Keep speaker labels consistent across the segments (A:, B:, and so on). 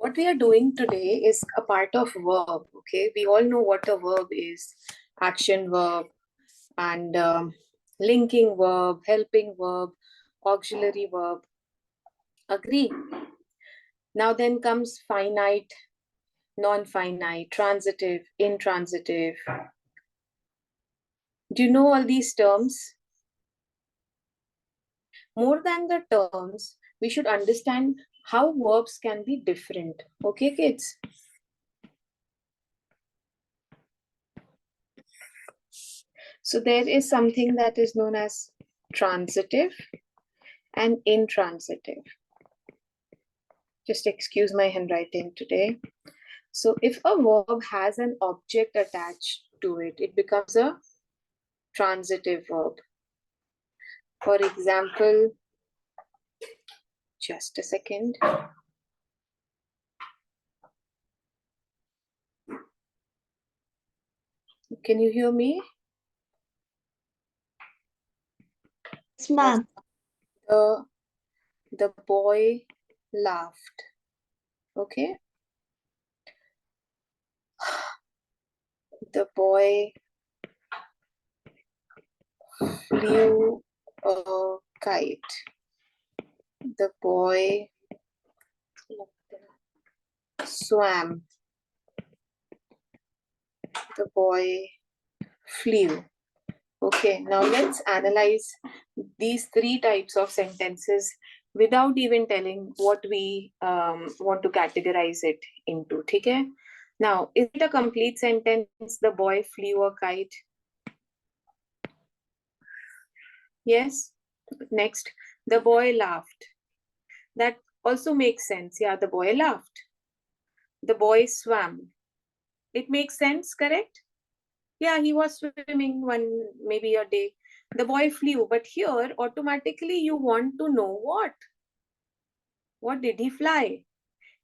A: What we are doing today is a part of verb, okay? We all know what a verb is. Action verb and linking verb, helping verb, auxiliary verb. Agree? Now then comes finite, non-finite, transitive, intransitive. Do you know all these terms? More than the terms, we should understand how verbs can be different. Okay, kids? So there is something that is known as transitive and intransitive. Just excuse my handwriting today. So if a verb has an object attached to it, it becomes a transitive verb. For example, just a second. Can you hear me?
B: Yes, ma'am.
A: The boy laughed. Okay. The boy flew a kite. The boy swam. The boy flew. Okay, now let's analyze these three types of sentences without even telling what we want to categorize it into. Okay? Now, is it a complete sentence? The boy flew a kite. Yes. Next, the boy laughed. That also makes sense. Yeah, the boy laughed. The boy swam. It makes sense, correct? Yeah, he was swimming maybe a day. The boy flew, but here automatically you want to know what? What did he fly?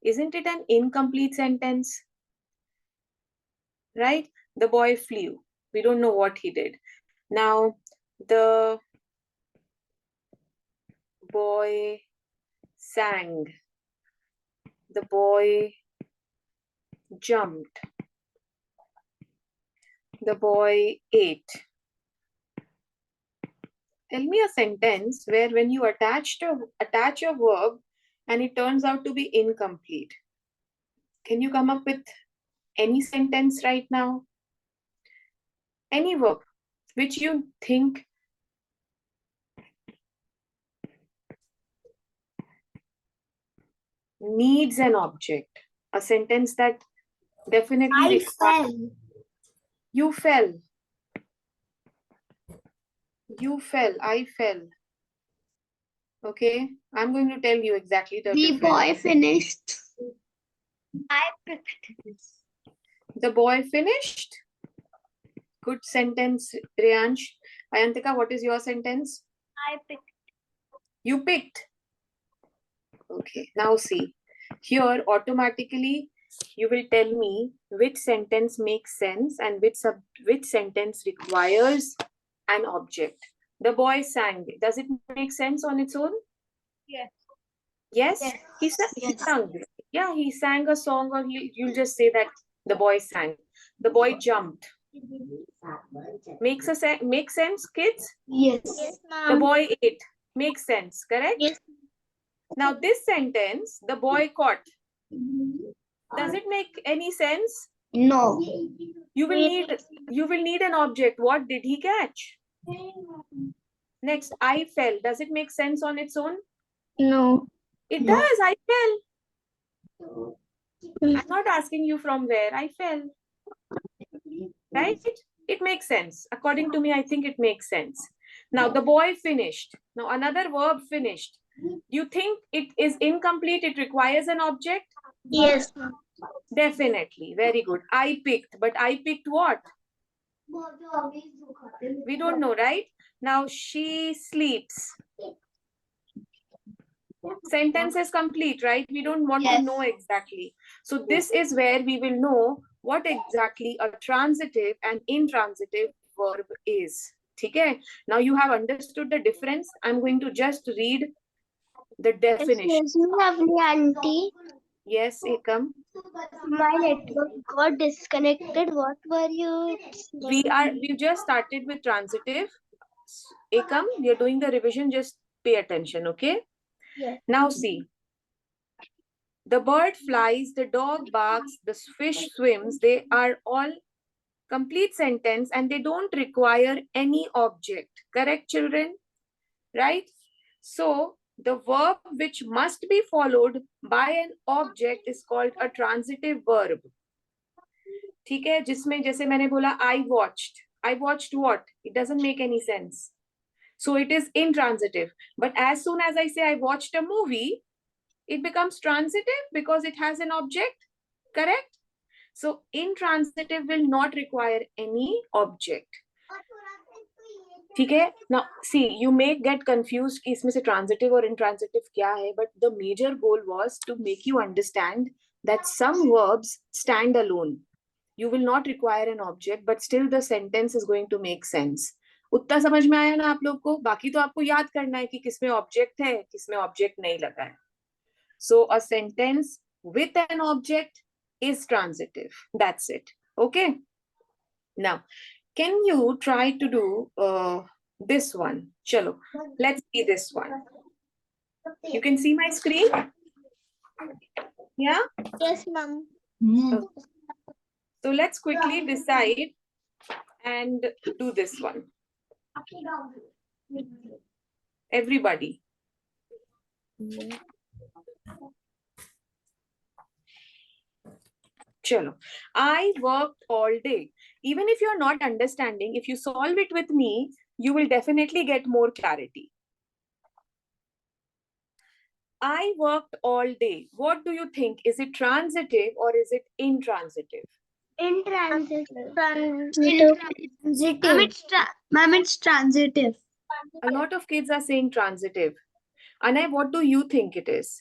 A: Isn't it an incomplete sentence? Right? The boy flew. We don't know what he did. Now, the boy sang. The boy jumped. The boy ate. Tell me a sentence where when you attach a verb and it turns out to be incomplete. Can you come up with any sentence right now? Any verb which you think needs an object. A sentence that definitely
B: I
A: requires.
B: fell.
A: You fell. You fell. I fell. Okay. I'm going to tell you exactly the
B: The
A: difference.
B: boy finished. I picked.
A: The boy finished. Good sentence, Riyansh. Ayantika, what is your sentence?
B: I picked.
A: You picked. Okay. Now see. Here automatically you will tell me which sentence makes sense and which sentence requires an object. The boy sang. Does it make sense on its own?
B: Yes.
A: Yes?
B: Yes.
A: He sang. Yeah, he sang a song, or you'll just say that the boy sang. The boy jumped. Makes sense, kids?
B: Yes.
A: Yes, the boy ate. Makes sense, correct?
B: Yes.
A: Now this sentence, the boy caught. Does it make any sense?
B: No.
A: You will need an object. What did he catch? Next, I fell. Does it make sense on its own?
B: No.
A: It does. I fell. I'm not asking you from where. I fell. Right? It makes sense. According to me, I think it makes sense. Now, the boy finished. Now, another verb finished. You think it is incomplete? It requires an object?
B: Yes.
A: Definitely. Very good. I picked. But I picked what? We don't know, right? Now, she sleeps. Sentence is complete, right? We don't want to know exactly. So this is where we will know what exactly a transitive and intransitive verb is. Okay? Now you have understood the difference. I'm going to just read the definition.
B: Excuse me, lovely auntie.
A: Yes, Ekam.
B: My network got disconnected. What were you saying?
A: We've just started with transitive. Ekam, you're doing the revision, just pay attention, okay?
B: Yes.
A: Now see. The bird flies, the dog barks, the fish swims. They are all complete sentence and they don't require any object. Correct, children? Right? So, the verb which must be followed by an object is called a transitive verb. ठीक है, जिसमें जैसे मैंने बोला I watched what? It doesn't make any sense. So it is intransitive. But as soon as I say I watched a movie, it becomes transitive because it has an object. Correct? So intransitive will not require any object. ठीक है? Now see, you may get confused कि इसमें से transitive और intransitive क्या है, but the major goal was to make you understand that some verbs stand alone. You will not require an object, but still the sentence is going to make sense. उतना समझ में आया ना आप लोग को? बाकी तो आपको याद करना है कि किसमें ऑब्जेक्ट है, किसमें ऑब्जेक्ट नहीं लगा है. So a sentence with an object is transitive. That's it. Okay. Now, can you try to do this one? Chalo, let's see this one. You can see my screen? Yeah?
B: Yes, ma'am.
A: Okay. So let's quickly decide and do this one. Everybody. Chalo. I worked all day. Even if you're not understanding, if you solve it with me, you will definitely get more clarity. I worked all day. What do you think? Is it transitive or is it intransitive?
B: Intransitive.
C: Transitive. Ma'am, it's transitive.
A: A lot of kids are saying transitive. Anay, what do you think it is?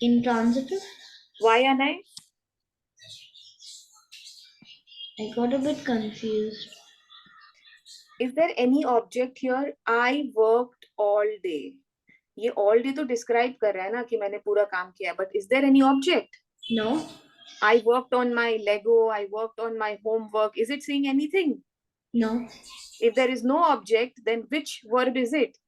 C: Intransitive?
A: Why, Anay?
C: I got a bit confused.
A: Is there any object here? I worked all day. ये all day तो describe कर रहा है ना कि मैंने पूरा काम किया. But is there any object?
C: No.
A: I worked on my Lego. I worked on my homework. Is it saying anything?
C: No.
A: If there is no object, then which verb is it?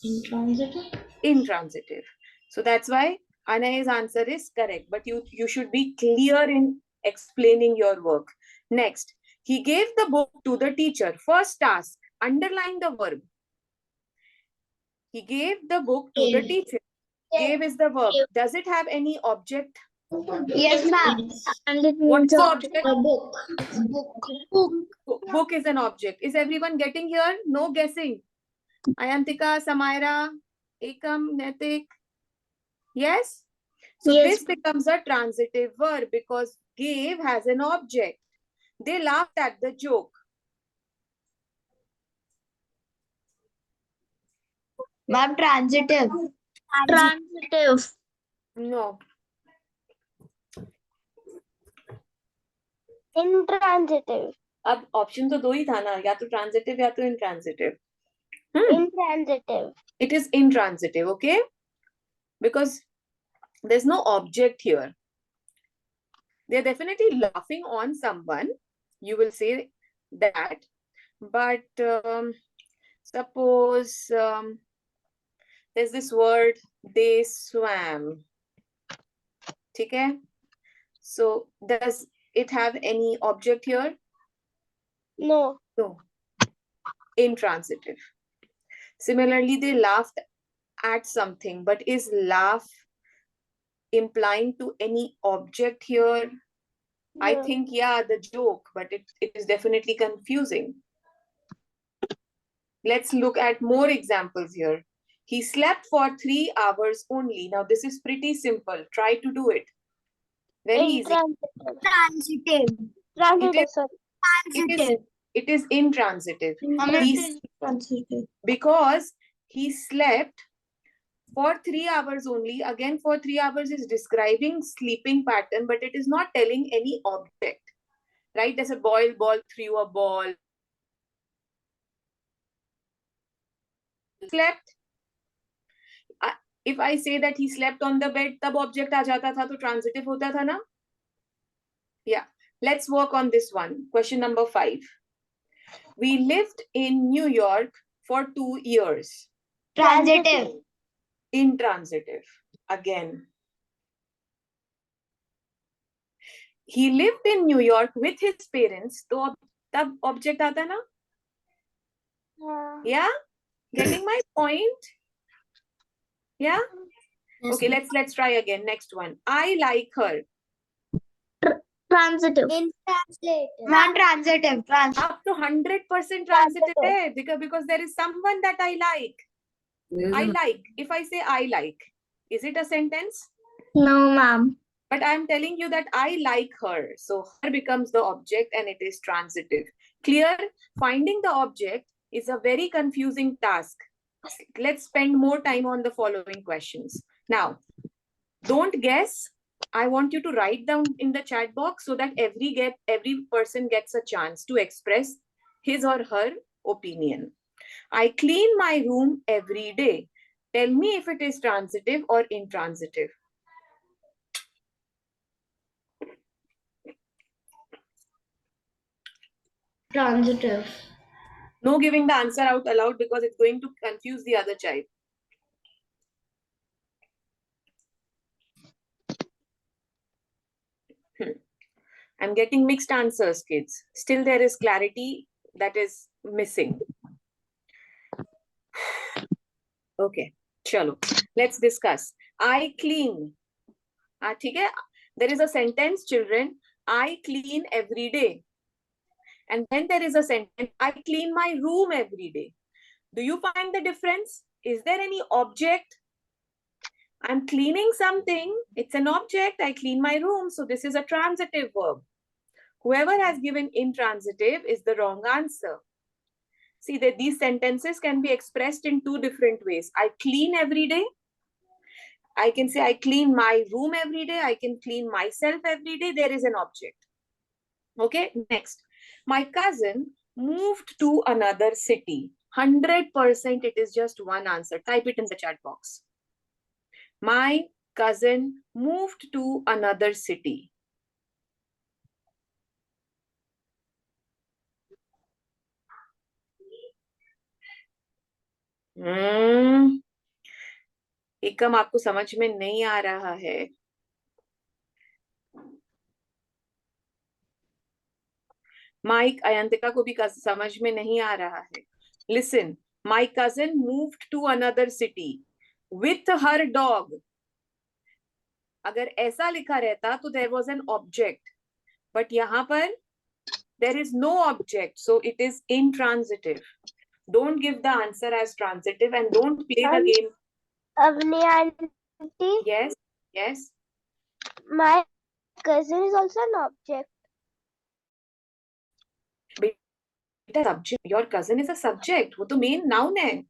C: Intransitive?
A: Intransitive. So that's why Anay's answer is correct. But you should be clear in explaining your work. Next, he gave the book to the teacher. First task, underline the verb. He gave the book to the teacher. Gave is the verb. Does it have any object?
C: Yes, ma'am.
A: What's the object?
C: A book.
A: Book is an object. Is everyone getting here? No guessing. Ayantika, Samaira, Ekam, Netik. Yes? So
B: Yes.
A: this becomes a transitive verb because gave has an object. They laughed at the joke.
C: Ma'am, transitive.
B: Transitive.
A: No.
B: Intransitive.
A: अब option तो दो ही था ना, या तो transitive या तो intransitive.
B: Intransitive.
A: It is intransitive, okay? Because there's no object here. They're definitely laughing on someone. You will say that. But suppose there's this word, they swam. Okay? So does it have any object here?
B: No.
A: No. Intransitive. Similarly, they laughed at something, but is laugh implying to any object here? I
B: No.
A: think, yeah, the joke, but it is definitely confusing. Let's look at more examples here. He slept for 3 hours only. Now, this is pretty simple. Try to do it. Very easy.
B: Transitive.
C: Transitive.
B: Transitive,
A: is-
B: sorry.
A: It is intransitive.
C: It's transitive.
A: Because he slept for 3 hours only. Again, for 3 hours is describing sleeping pattern, but it is not telling any object. Right? There's a ball threw a ball. Slept. If I say that he slept on the bed, तब object आ जाता था, तो transitive होता था ना? Yeah. Let's work on this one. Question number 5. We lived in New York for 2 years.
C: Transitive.
A: Intransitive. Again. He lived in New York with his parents. तो तब object आता ना? Yeah? Getting my point? Yeah?
C: Yes,
A: Okay,
C: ma'am.
A: let's try again. Next one. I like her.
B: Transitive. Intransitive.
C: Ma'am, transitive.
A: Up to 100% transitive hai, because there is someone that I like. I like. If I say I like, is it a sentence?
B: No, ma'am.
A: But I'm telling you that I like her. So her becomes the object and it is transitive. Clear? Finding the object is a very confusing task. Let's spend more time on the following questions. Now, don't guess. I want you to write down in the chat box so that every person gets a chance to express his or her opinion. I clean my room every day. Tell me if it is transitive or intransitive.
C: Transitive.
A: No giving the answer out aloud because it's going to confuse the other child. I'm getting mixed answers, kids. Still, there is clarity that is missing. Okay, chalo. Let's discuss. I clean. There is a sentence, children. I clean every day. And then there is a sentence. I clean my room every day. Do you find the difference? Is there any object? I'm cleaning something. It's an object. I clean my room. So this is a transitive verb. Whoever has given intransitive is the wrong answer. See that these sentences can be expressed in 2 different ways. I clean every day. I can say I clean my room every day. I can clean myself every day. There is an object. Okay, next. My cousin moved to another city. 100% it is just one answer. Type it in the chat box. My cousin moved to another city. एकम आपको समझ में नहीं आ रहा है. Mic Ayantika को भी समझ में नहीं आ रहा है. Listen, my cousin moved to another city with her dog. अगर ऐसा लिखा रहता तो there was an object, but यहाँ पर there is no object, so it is intransitive. Don't give the answer as transitive and don't play the game.
B: Avni aunty.
A: Yes, yes.
B: My cousin is also an object.
A: Subject. Your cousin is a subject. वो तो main noun है.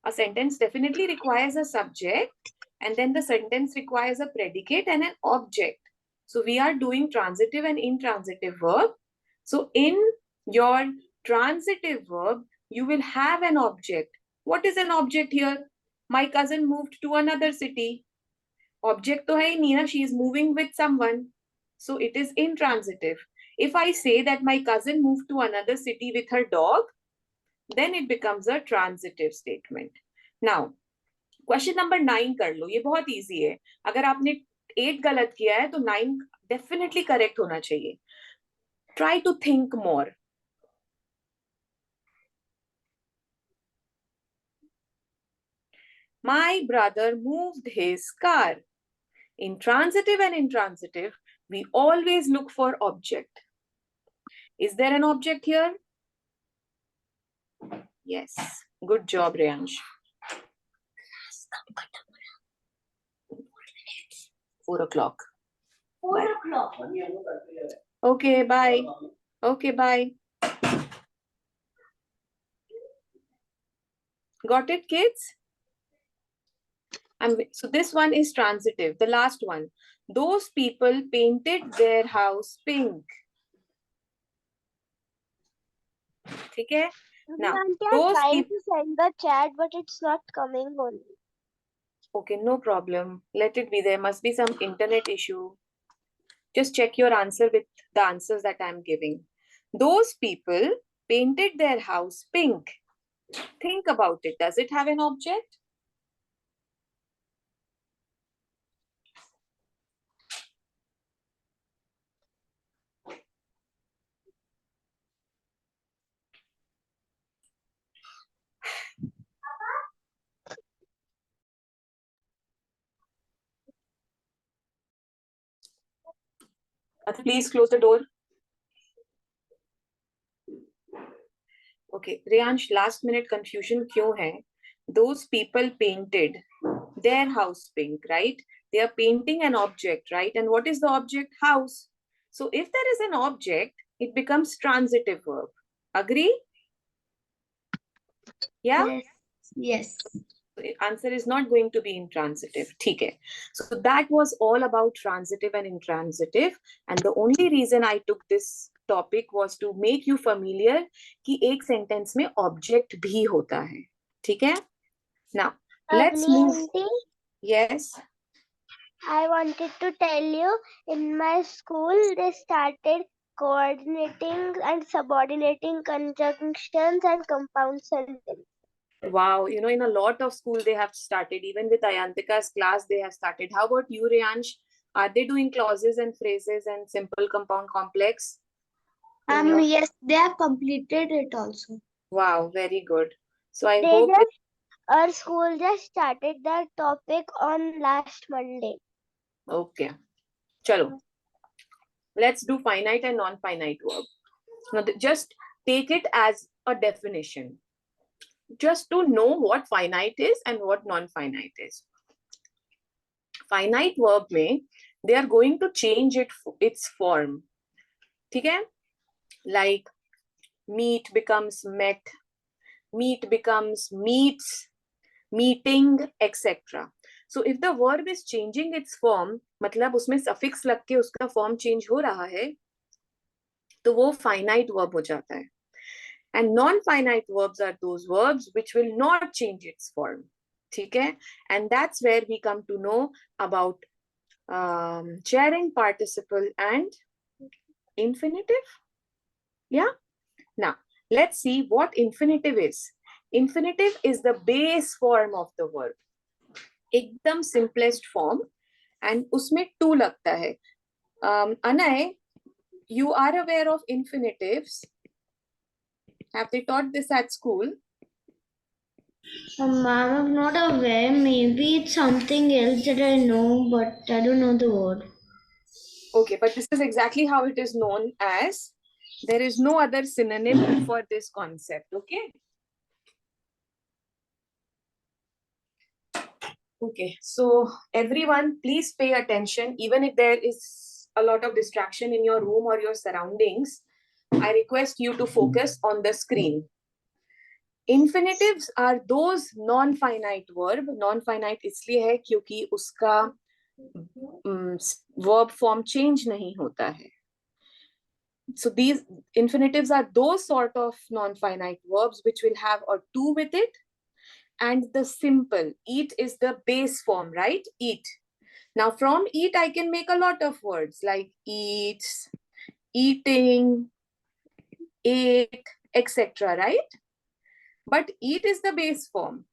A: A sentence definitely requires a subject, and then the sentence requires a predicate and an object. So we are doing transitive and intransitive verb. So in your transitive verb, you will have an object. What is an object here? My cousin moved to another city. Object to hai nahi na, she is moving with someone. So it is intransitive. If I say that my cousin moved to another city with her dog, then it becomes a transitive statement. Now, question number 9 कर लो. ये बहुत easy है. अगर आपने 8 गलत किया है तो 9 definitely correct होना चाहिए. Try to think more. My brother moved his car. In transitive and intransitive, we always look for object. Is there an object here? Yes. Good job, Reyansh. 4 o'clock.
C: 4 o'clock.
A: Okay, bye. Okay, bye. Got it, kids? So this one is transitive. The last one. Those people painted their house pink. Okay? Now,
B: I'm
A: those
B: trying
A: people...
B: to send the chat, but it's not coming on.
A: Okay, no problem. Let it be. There must be some internet issue. Just check your answer with the answers that I'm giving. Those people painted their house pink. Think about it. Does it have an object? Please close the door. Okay, Riyansh, last minute confusion क्यों है? Those people painted their house pink, right? They are painting an object, right? And what is the object? House. So if there is an object, it becomes transitive verb. Agree? Yeah?
C: Yes. Yes.
A: The answer is not going to be intransitive. ठीक है. So that was all about transitive and intransitive. And the only reason I took this topic was to make you familiar कि एक sentence में object भी होता है. ठीक है? Now, let's move.
B: Auntie,
A: Yes.
B: I wanted to tell you, in my school, they started coordinating and subordinating conjunctions and compound sentences.
A: Wow, you know, in a lot of school they have started. Even with Ayantika's class, they have started. How about you, Riyansh? Are they doing clauses and phrases and simple, compound, complex?
C: Yes, they have completed it also.
A: Wow, very good. So I
B: They
A: hope
B: just, our school just started that topic on last Monday.
A: okay. Chalo. Let's do finite and non-finite verb. Now, just take it as a definition. Just to know what finite is and what non-finite is. Finite verb में they are going to change its form. ठीक है? Like meet becomes met, meet becomes meets, meeting, etc. So if the verb is changing its form, मतलब उसमें suffix लग के उसका form change हो रहा है, तो वो finite verb हो जाता है. And non-finite verbs are those verbs which will not change its form. ठीक है? And that's where we come to know about gerund, participle, and infinitive. Yeah? Now, let's see what infinitive is. Infinitive is the base form of the verb. एकदम simplest form. And उसमें to लगता है. Anay, you are aware of infinitives. Have they taught this at school?
C: Ma'am, I'm not aware. Maybe it's something else that I know, but I don't know the word.
A: Okay, but this is exactly how it is known as. There is no other synonym for this concept, okay? Okay, so everyone, please pay attention. Even if there is a lot of distraction in your room or your surroundings, I request you to focus on the screen. Infinitives are those non-finite verb. Non-finite इसलिए है क्योंकि उसका verb form change नहीं होता है. So these infinitives are those sort of non-finite verbs which will have a to with it. And the simple, eat is the base form, right? Eat. Now from eat, I can make a lot of words like eats, eating, ate, etc., right? But eat is the base form.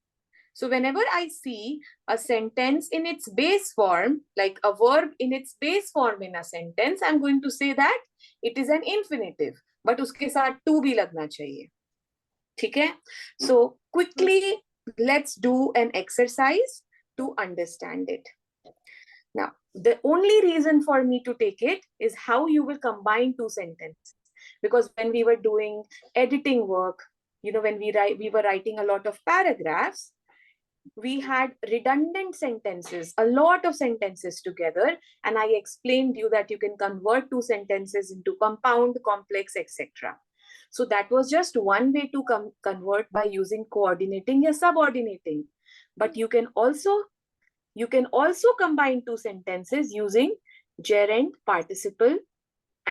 A: So whenever I see a sentence in its base form, like a verb in its base form in a sentence, I'm going to say that it is an infinitive. But उसके साथ to भी लगना चाहिए. ठीक है? So quickly, let's do an exercise to understand it. Now, the only reason for me to take it is how you will combine two sentences. Because when we were doing editing work, you know, when we were writing a lot of paragraphs, we had redundant sentences, a lot of sentences together. And I explained you that you can convert two sentences into compound, complex, etc. So that was just one way to convert by using coordinating or subordinating. But you can also combine two sentences using gerund, participle,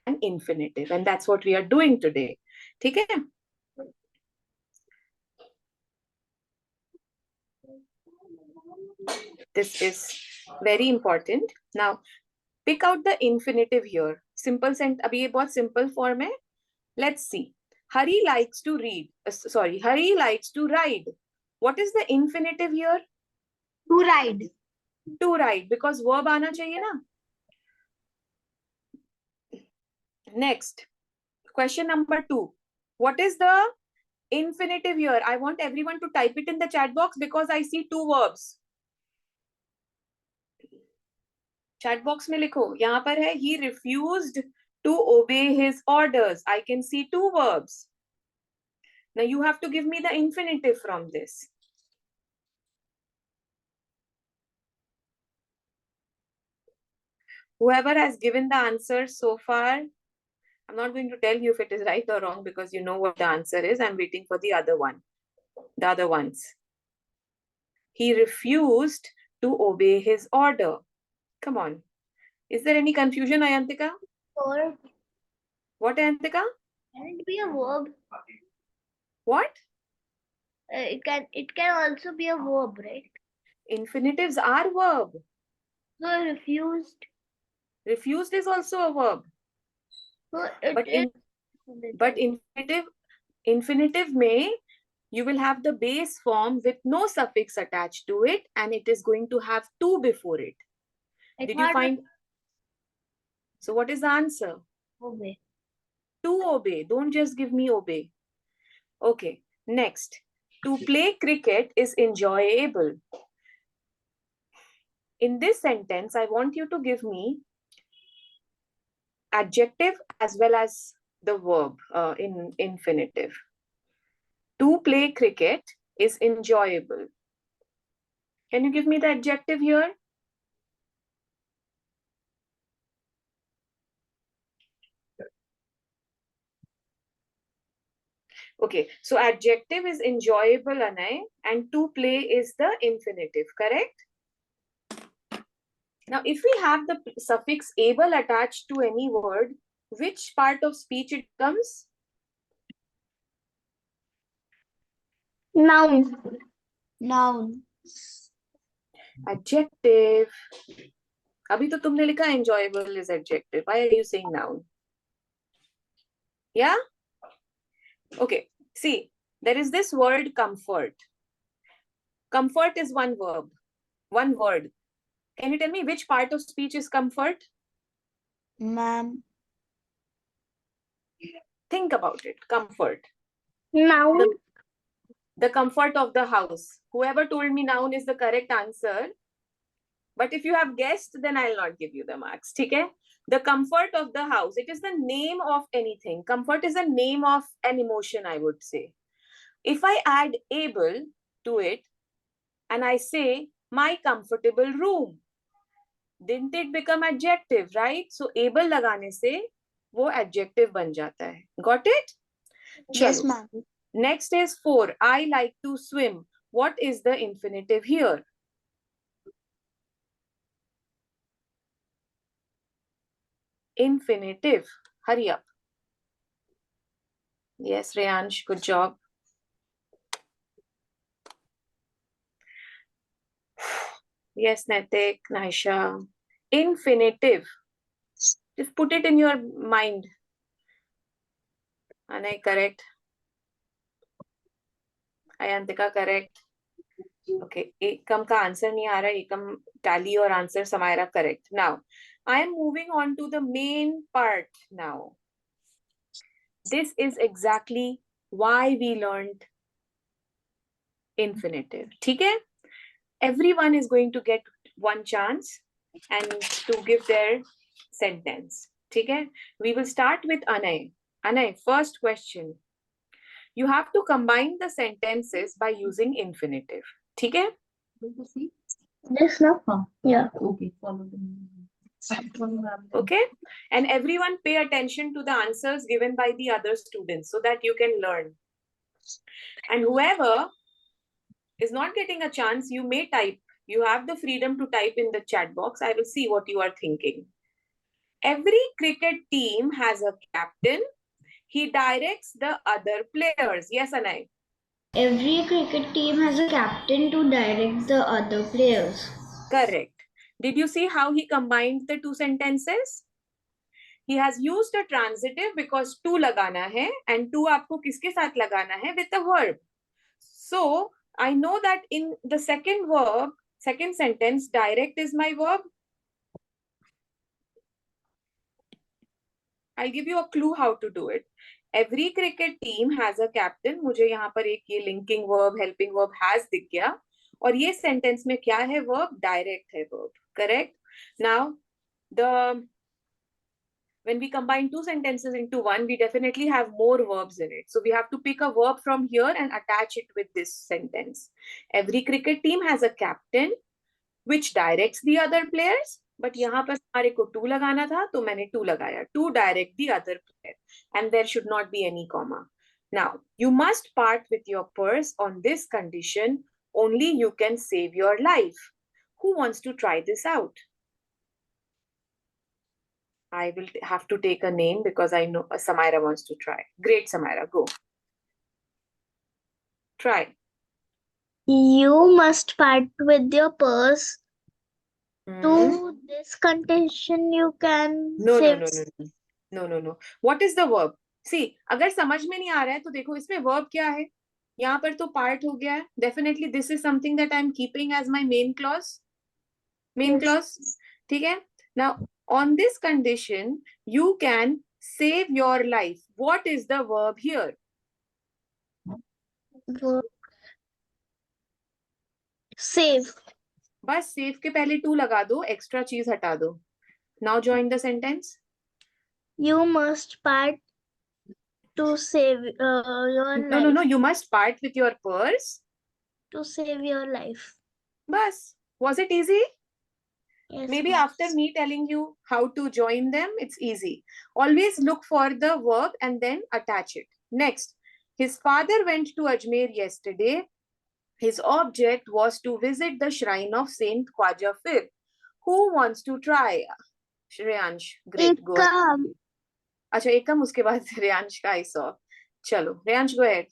A: and infinitive. And that's what we are doing today. ठीक है? This is very important. Now, pick out the infinitive here. Simple sent. अभी ये बहुत simple form है. Let's see. Hari likes to read. Hari likes to ride. What is the infinitive here?
C: To ride.
A: To ride, because verb आना चाहिए ना. Next, question number 2. What is the infinitive here? I want everyone to type it in the chat box because I see 2 verbs. Chat box में लिखो. यहाँ पर है he refused to obey his orders. I can see 2 verbs. Now you have to give me the infinitive from this. Whoever has given the answer so far, I'm not going to tell you if it is right or wrong because you know what the answer is. I'm waiting for the other one. The other ones. He refused to obey his order. Come on. Is there any confusion, Ayantika?
B: Or
A: What, Ayantika?
B: can it be a verb?
A: What?
B: It can also be a verb, right?
A: Infinitives are verb.
B: So refused.
A: Refused is also a verb.
B: So it
A: But
B: is.
A: But infinitive may, you will have the base form with no suffix attached to it, and it is going to have to before it. Did you find? So what is the answer?
B: Obey.
A: To obey. Don't just give me obey. Okay. Next. To play cricket is enjoyable. In this sentence, I want you to give me adjective as well as the verb in infinitive. To play cricket is enjoyable. Can you give me the adjective here? Okay, so adjective is enjoyable, Anay, and to play is the infinitive, correct? Now, if we have the suffix able attached to any word, which part of speech it comes?
B: Noun.
C: Noun.
A: Adjective. अभी तो तुमने लिखा enjoyable is adjective. Why are you saying noun? Yeah? Okay, see, there is this word comfort. Comfort is one verb, one word. Can you tell me which part of speech is comfort?
C: Ma'am.
A: Think about it. Comfort.
B: Noun.
A: The comfort of the house. Whoever told me noun is the correct answer. But if you have guessed, then I'll not give you the marks. Okay? The comfort of the house. It is the name of anything. Comfort is the name of an emotion, I would say. If I add able to it and I say my comfortable room, didn't it become adjective, right? So able लगाने से वो adjective बन जाता है. Got it?
C: Yes, ma'am.
A: Next is 4. I like to swim. What is the infinitive here? Infinitive. Hurry up. Yes, Reyansh, good job. Yes, Netik, Naisha. Infinitive. Just put it in your mind. Anay, correct. Ayantika, correct. Okay, Ekam ka answer nahi aa raha. Ekam tally or answer Samaira, correct. Now, I am moving on to the main part now. This is exactly why we learned infinitive. Okay? Everyone is going to get one chance and to give their sentence. Okay? We will start with Anay. Anay, first question. You have to combine the sentences by using infinitive. Okay?
B: This no? Yeah.
D: Okay, follow the
A: Okay? And everyone pay attention to the answers given by the other students so that you can learn. And whoever is not getting a chance, you may type. You have the freedom to type in the chat box. I will see what you are thinking. Every cricket team has a captain. He directs the other players. Yes, Anay?
C: Every cricket team has a captain to direct the other players.
A: Correct. Did you see how he combined the two sentences? He has used a transitive because to लगाना है and to आपको किसके साथ लगाना है? With the verb. So I know that in the second verb, second sentence, direct is my verb. I'll give you a clue how to do it. Every cricket team has a captain. मुझे यहाँ पर एक ये linking verb, helping verb has दिख गया. और ये sentence में क्या है verb? Direct है verb. Correct? Now, when we combine two sentences into one, we definitely have more verbs in it. So we have to pick a verb from here and attach it with this sentence. Every cricket team has a captain which directs the other players. But यहाँ पर हमारे को to लगाना था, तो मैंने to लगाया. To direct the other player. And there should not be any comma. Now, you must part with your purse on this condition. Only you can save your life. Who wants to try this out? I will have to take a name because I know Samaira wants to try. Great, Samaira, go. Try.
B: You must part with your purse.
A: Hmm.
B: To this condition, you can
A: No,
B: save.
A: No. What is the verb? See, अगर समझ में नहीं आ रहा है तो देखो इसमें verb क्या है? यहाँ पर तो part हो गया है. Definitely this is something that I'm keeping as my main clause. Main
B: Yes.
A: clause. ठीक है? Now, on this condition, you can save your life. What is the verb here?
B: Verb. Save.
A: बस save के पहले to लगा दो, extra चीज हटा दो. Now join the sentence.
B: You must part to save your life.
A: No. You must part with your purse.
B: To save your life.
A: Bas. Was it easy?
B: Yes.
A: Maybe
B: ma'am.
A: after me telling you how to join them, it's easy. Always look for the verb and then attach it. Next, his father went to Ajmer yesterday. His object was to visit the shrine of Saint Khwaja Fir. Who wants to try? Shreyansh, great. Go ahead.
B: Ekam.
A: अच्छा एकम उसके बाद रेयांश का I saw. चलो Reyansh go ahead.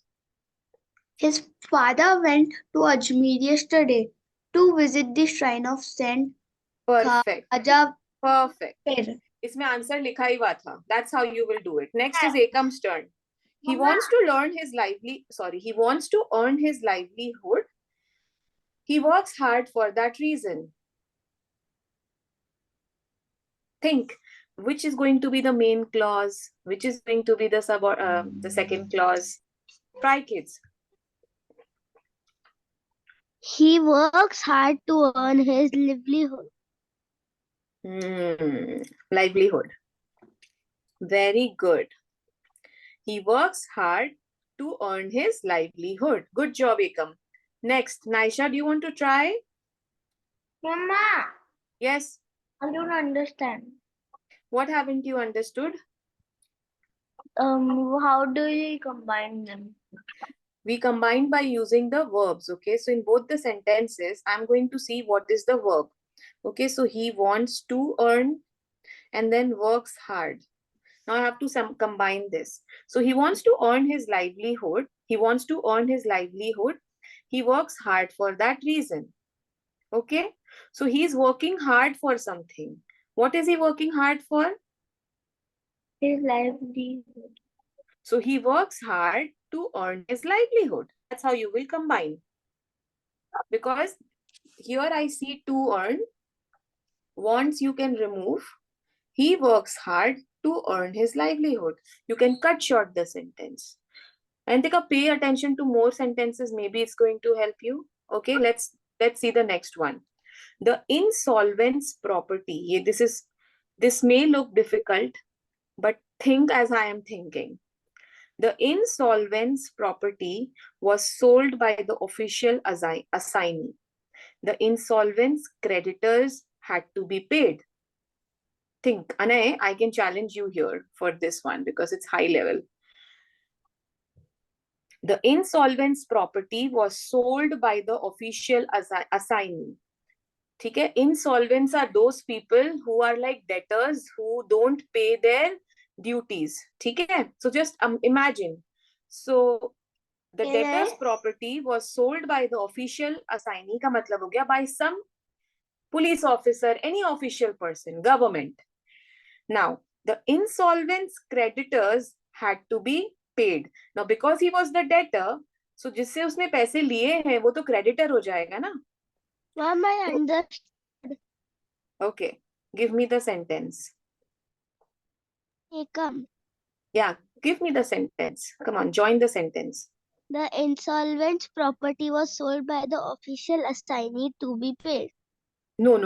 C: His father went to Ajmer yesterday to visit the shrine of Saint
A: Perfect.
C: Khwaja
A: Perfect.
C: Fir.
A: इसमें answer लिखा ही हुआ था. That's how you will do it. Next is Ekam's turn. He wants to earn his livelihood. He works hard for that reason. Think, which is going to be the main clause? Which is going to be the second clause? Try, kids.
B: He works hard to earn his livelihood.
A: Livelihood. Very good. He works hard to earn his livelihood. Good job, Ekam. Next, Naisha, do you want to try?
B: Mama,
A: Yes.
B: I don't understand.
A: What haven't you understood?
B: How do you combine them?
A: We combine by using the verbs. Okay, so in both the sentences, I'm going to see what is the verb. Okay, so he wants to earn and then works hard. Now I have to combine this. So he wants to earn his livelihood. He wants to earn his livelihood. He works hard for that reason. Okay, so he's working hard for something. What is he working hard for?
B: His livelihood.
A: So he works hard to earn his livelihood. That's how you will combine. Because here I see to earn. Wants you can remove. He works hard to earn his livelihood. You can cut short the sentence. And pay attention to more sentences. Maybe it's going to help you. Okay, let's see the next one. The insolvent's property. This may look difficult, but think as I am thinking. The insolvent's property was sold by the official assignee. The insolvent's creditors had to be paid. Think, Anay, I can challenge you here for this one because it's high level. The insolvent's property was sold by the official assignee. Okay? Insolvents are those people who are like debtors who don't pay their duties. Okay? So just imagine. So the debtor's property was sold by the official assignee का मतलब हो गया by some police officer, any official person, government. Now, the insolvent's creditors had to be paid. Now, because he was the debtor, so जिससे उसने पैसे लिए हैं वो तो creditor हो जाएगा ना?
B: Ma'am, I understood.
A: Okay, give me the sentence.
B: Come.
A: Yeah, give me the sentence. Come on, join the sentence.
B: The insolvent's property was sold by the official assignee to be paid.
A: No.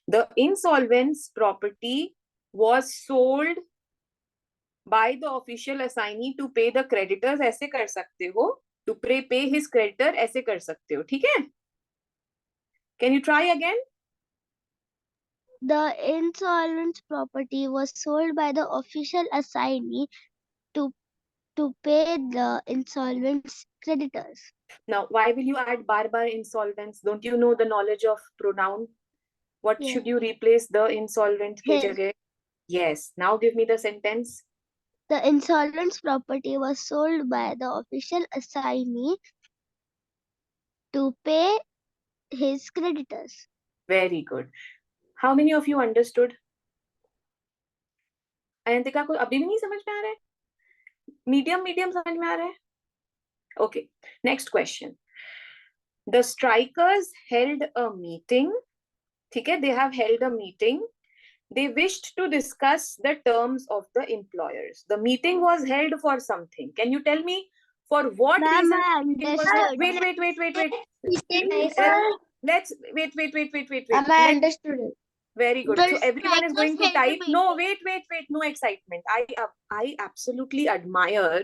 A: The insolvent's property was sold by the official assignee to pay the creditors. ऐसे कर सकते हो. To pay his creditor ऐसे कर सकते हो. ठीक है? Can you try again?
B: The insolvent's property was sold by the official assignee to pay the insolvent's creditors.
A: Now, why will you add bar insolvents? Don't you know the knowledge of pronoun? What
B: Yes.
A: should you replace the insolvent के
B: His.
A: जगह? Yes. Now give me the sentence.
B: The insolvent's property was sold by the official assignee to pay his creditors.
A: Very good. How many of you understood? Ayantika को अभी भी नहीं समझ में आ रहा है? मीडियम समझ में आ रहा है? Okay. Next question. The strikers held a meeting. ठीक है? They have held a meeting. They wished to discuss the terms of the employers. The meeting was held for something. Can you tell me for what
B: Ma'am,
A: reason?
B: I
A: It was
B: understood.
A: wait. Let's wait.
C: I understood it.
A: Very good.
B: The
A: So everyone is going to
B: strikers held
A: type.
B: a
A: No, wait. No excitement. I absolutely admire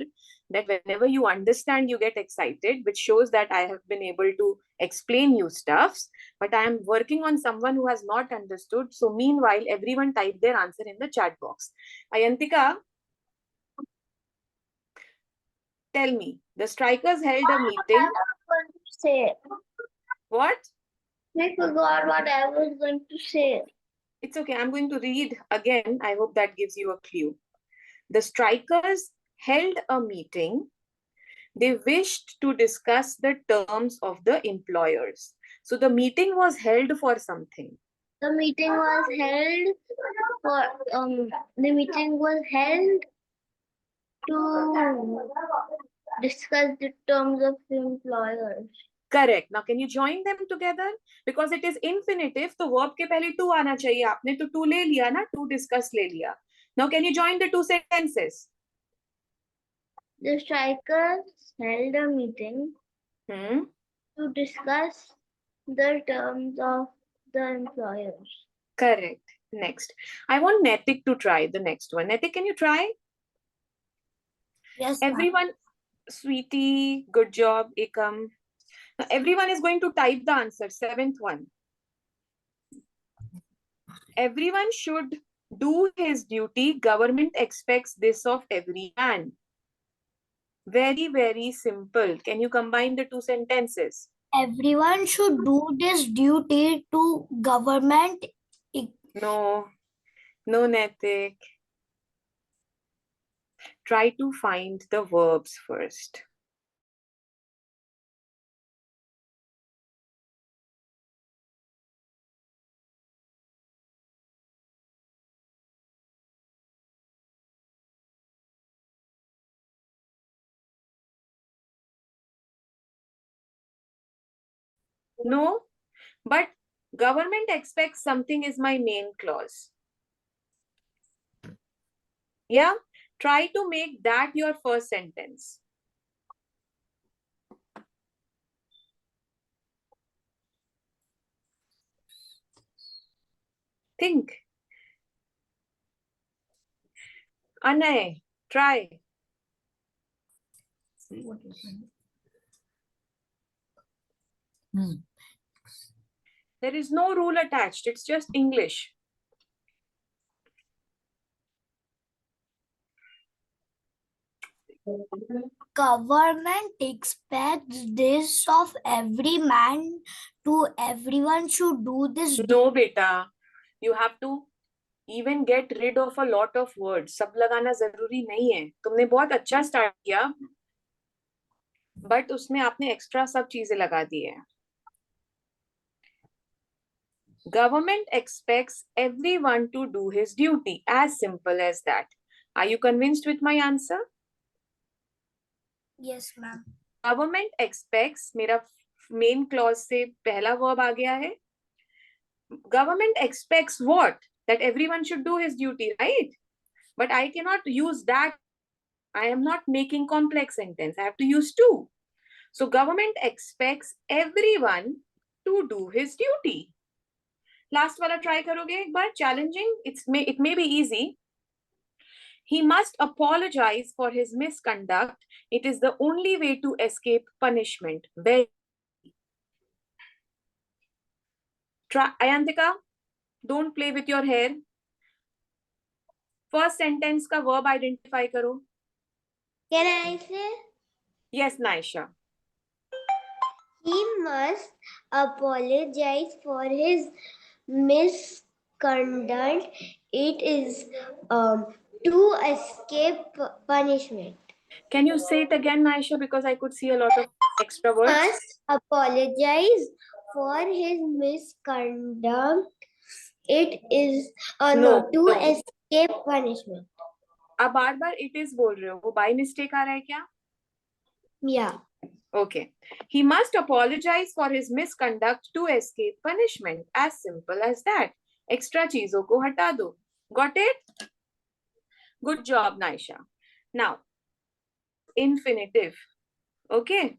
A: that whenever you understand, you get excited, which shows that I have been able to explain you stuffs. But I am working on someone who has not understood. So meanwhile, everyone type their answer in the chat box. Ayantika, tell me. The strikers held a meeting.
C: Say.
A: What?
C: I forgot what I was going to say.
A: It's okay. I'm going to read again. I hope that gives you a clue. The strikers held a meeting. They wished to discuss the terms of the employers. So the meeting was held for something.
C: The meeting was held to discuss the terms of the employers.
A: Correct. Now, can you join them together? Because it is infinitive, तो verb के पहले to आना चाहिए. आपने तो to ले लिया ना, to discuss ले लिया. Now, can you join the two sentences?
C: The strikers held a meeting to discuss the terms of the employers.
A: Correct. Next. I want Netik to try the next one. Netik, can you try?
C: Yes.
A: Everyone, sweetie, good job, Ekam. Now, everyone is going to type the answer, seventh one. Everyone should do his duty. Government expects this of every man. Very, very simple. Can you combine the two sentences?
C: Everyone should do this duty to government.
A: No, Netik. Try to find the verbs first. No, but government expects something is my main clause. Yeah, try to make that your first sentence. Think. Anay, try. There is no rule attached. It's just English.
C: Government expects this of every man to everyone should do this.
A: No, beta. You have to even get rid of a lot of words. सब लगाना जरूरी नहीं है. तुमने बहुत अच्छा start किया, but उसमें आपने extra सब चीजें लगा दी है. Government expects everyone to do his duty. As simple as that. Are you convinced with my answer?
B: Yes, ma'am.
A: Government expects, मेरा main clause से पहला verb आ गया है. Government expects what? That everyone should do his duty, right? But I cannot use that. I am not making complex sentence. I have to use to. So government expects everyone to do his duty. Last वाला try करोगे एक बार? Challenging. It may be easy. He must apologize for his misconduct. It is the only way to escape punishment. Try, Ayantika, don't play with your hair. First sentence का verb identify करो.
B: Can I say?
A: Yes, Naisha.
B: He must apologize for his misconduct. It is to escape punishment.
A: Can you say it again, Naisha? Because I could see a lot of extra words.
B: Must apologize for his misconduct. It is
A: No,
B: to
A: no.
B: escape punishment.
A: अब बार बार it is बोल रहे हो, वो by mistake आ रहा है क्या?
B: Yeah.
A: Okay. He must apologize for his misconduct to escape punishment. As simple as that. Extra चीजों को हटा दो. Got it? Good job, Naisha. Now, infinitive. Okay.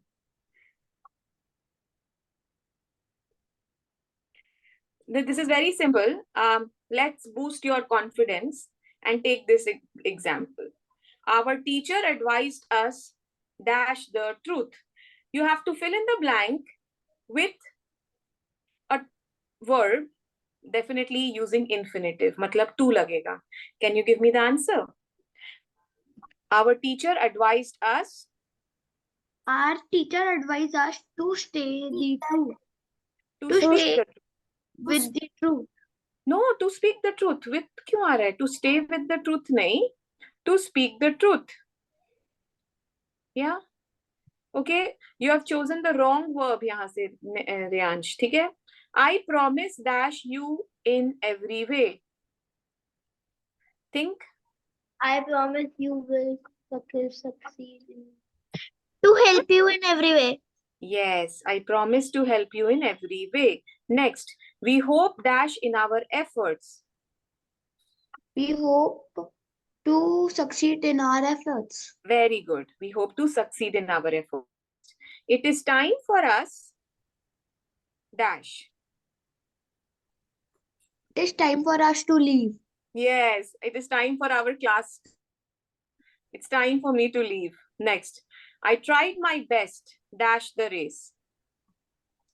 A: This is very simple. Let's boost your confidence and take this example. Our teacher advised us dash the truth. You have to fill in the blank with a verb, definitely using infinitive. मतलब to लगेगा. Can you give me the answer? Our teacher advised us.
C: Our teacher advised us to stay the truth.
A: To speak the truth.
C: With the truth.
A: No, to speak the truth. With क्यों आ रहा है? To stay with the truth नहीं. To speak the truth. Yeah. Okay. You have chosen the wrong verb यहाँ से रियांश. ठीक है? I promise dash you in every way. Think.
B: I promise you will succeed. To help you in every way.
A: Yes, I promise to help you in every way. Next, we hope dash in our efforts.
C: We hope to succeed in our efforts.
A: Very good. We hope to succeed in our efforts. It is time for us dash.
C: It is time for us to leave.
A: Yes, it is time for our class. It's time for me to leave. Next, I tried my best dash the race.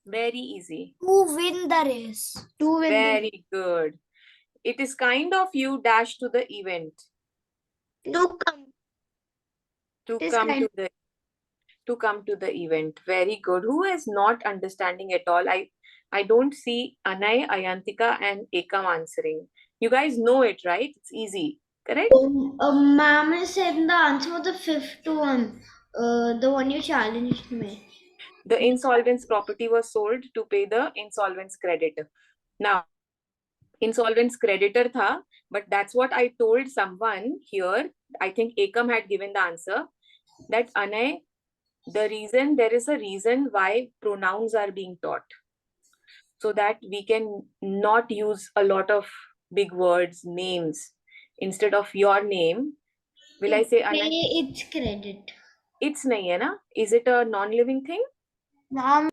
A: Very easy.
B: To win the race.
C: To win
A: Very good. It is kind of you dash to the event.
B: To come.
A: To
C: It is
A: come
C: kind
A: to come to the event. Very good. Who is not understanding at all? I don't see Anay, Ayantika, and Ekam answering. You guys know it, right? It's easy, correct?
B: Ma'am said the answer was the fifth one. The one you challenged me.
A: The insolvent's property was sold to pay the insolvent's creditor. Now, insolvent's creditor tha, but that's what I told someone here. I think Ekam had given the answer that Anay, there is a reason why pronouns are being taught. So that we can not use a lot of big words, names. Instead of your name, will I say Anay?
B: It's credit.
A: It's nahi hai na? Is it a non-living thing?
C: Ma'am,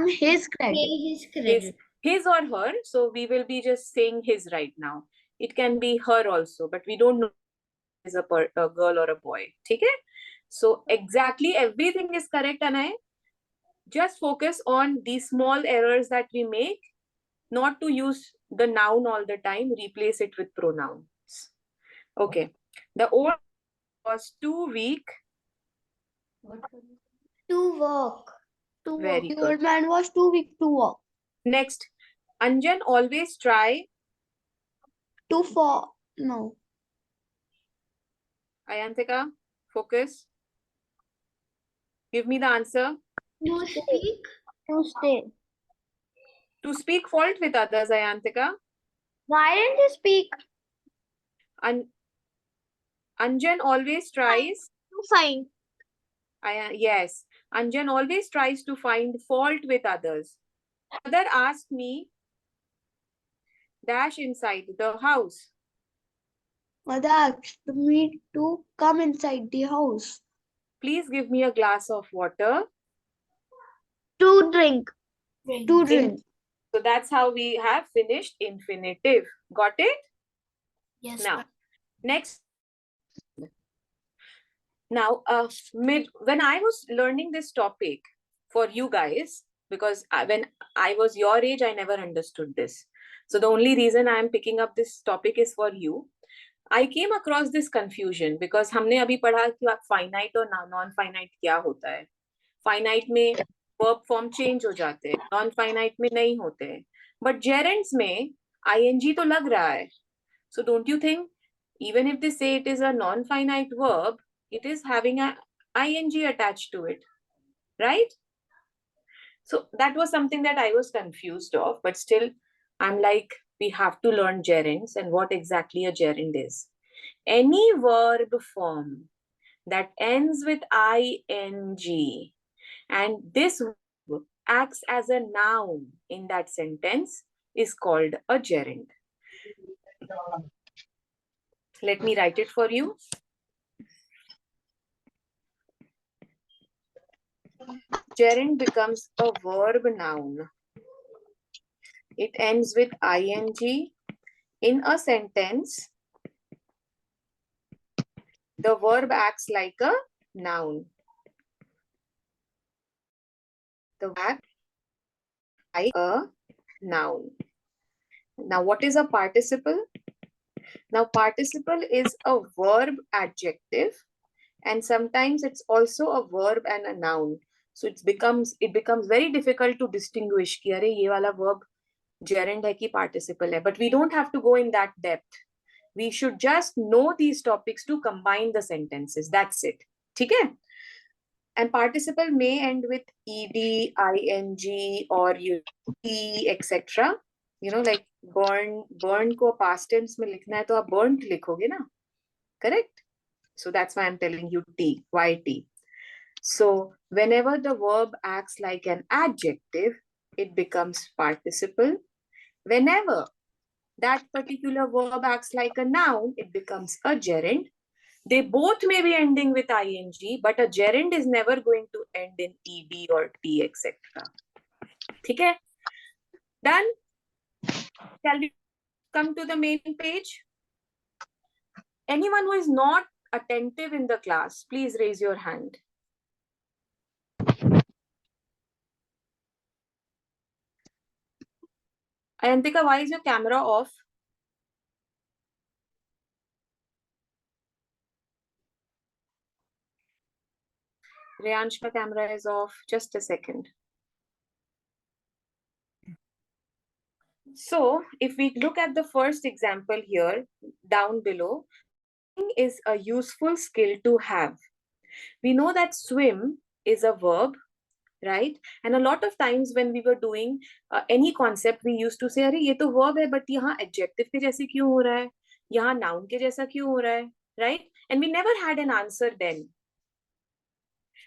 C: his credit.
B: His credit.
A: His or her. So we will be just saying his right now. It can be her also, but we don't know if it's a girl or a boy. Okay? So exactly everything is correct, Anay. Just focus on these small errors that we make, not to use the noun all the time, replace it with pronouns. Okay. The old was too weak.
B: To walk.
A: Very
C: The
A: good.
C: old man was too weak to walk.
A: Next, Anjan always try.
C: To fall. No.
A: Ayantika, focus. Give me the answer.
B: To speak.
C: To stay.
A: To speak fault with others, Ayantika.
C: Why didn't you speak?
A: Anjan always tries.
C: To find.
A: Yes, Anjan always tries to find fault with others. Mother asked me dash inside the house.
C: Mother asked me to come inside the house.
A: Please give me a glass of water.
C: To drink. To drink.
A: So that's how we have finished infinitive. Got it?
C: Yes.
A: Now, next. Now, when I was learning this topic for you guys, because when I was your age, I never understood this. So the only reason I am picking up this topic is for you. I came across this confusion because हमने अभी पढ़ा कि finite और non-finite क्या होता है. Finite में verb form change हो जाते हैं, non-finite में नहीं होते हैं. But gerunds में ing तो लग रहा है. So don't you think even if they say it is a non-finite verb, it is having a ing attached to it, right? So that was something that I was confused of, but still I'm like, we have to learn gerunds and what exactly a gerund is. Any verb form that ends with ing and this verb acts as a noun in that sentence is called a gerund. Let me write it for you. Gerund becomes a verb noun. It ends with ing. In a sentence, the verb acts like a noun. The verb acts like a noun. Now, what is a participle? Now, participle is a verb adjective, and sometimes it's also a verb and a noun. So it becomes very difficult to distinguish कि अरे ये वाला verb gerund है कि participle है. But we don't have to go in that depth. We should just know these topics to combine the sentences. That's it. ठीक है? And participle may end with ed, ing, or t, etc. You know, like burn को past tense में लिखना है तो आप burnt लिखोगे ना? Correct? So that's why I'm telling you t, yt. So whenever the verb acts like an adjective, it becomes participle. Whenever that particular verb acts like a noun, it becomes a gerund. They both may be ending with ing, but a gerund is never going to end in ed or t, etc. Okay? Done? Shall we come to the main page? Anyone who is not attentive in the class, please raise your hand. Ayantika, why is your camera off? Reyansh's camera is off. Just a second. So if we look at the first example here, down below, is a useful skill to have. We know that swim is a verb, right? And a lot of times when we were doing any concept, we used to say, अरे ये तो verb है, but यहाँ adjective के जैसे क्यों हो रहा है? यहाँ noun के जैसा क्यों हो रहा है? Right? And we never had an answer then.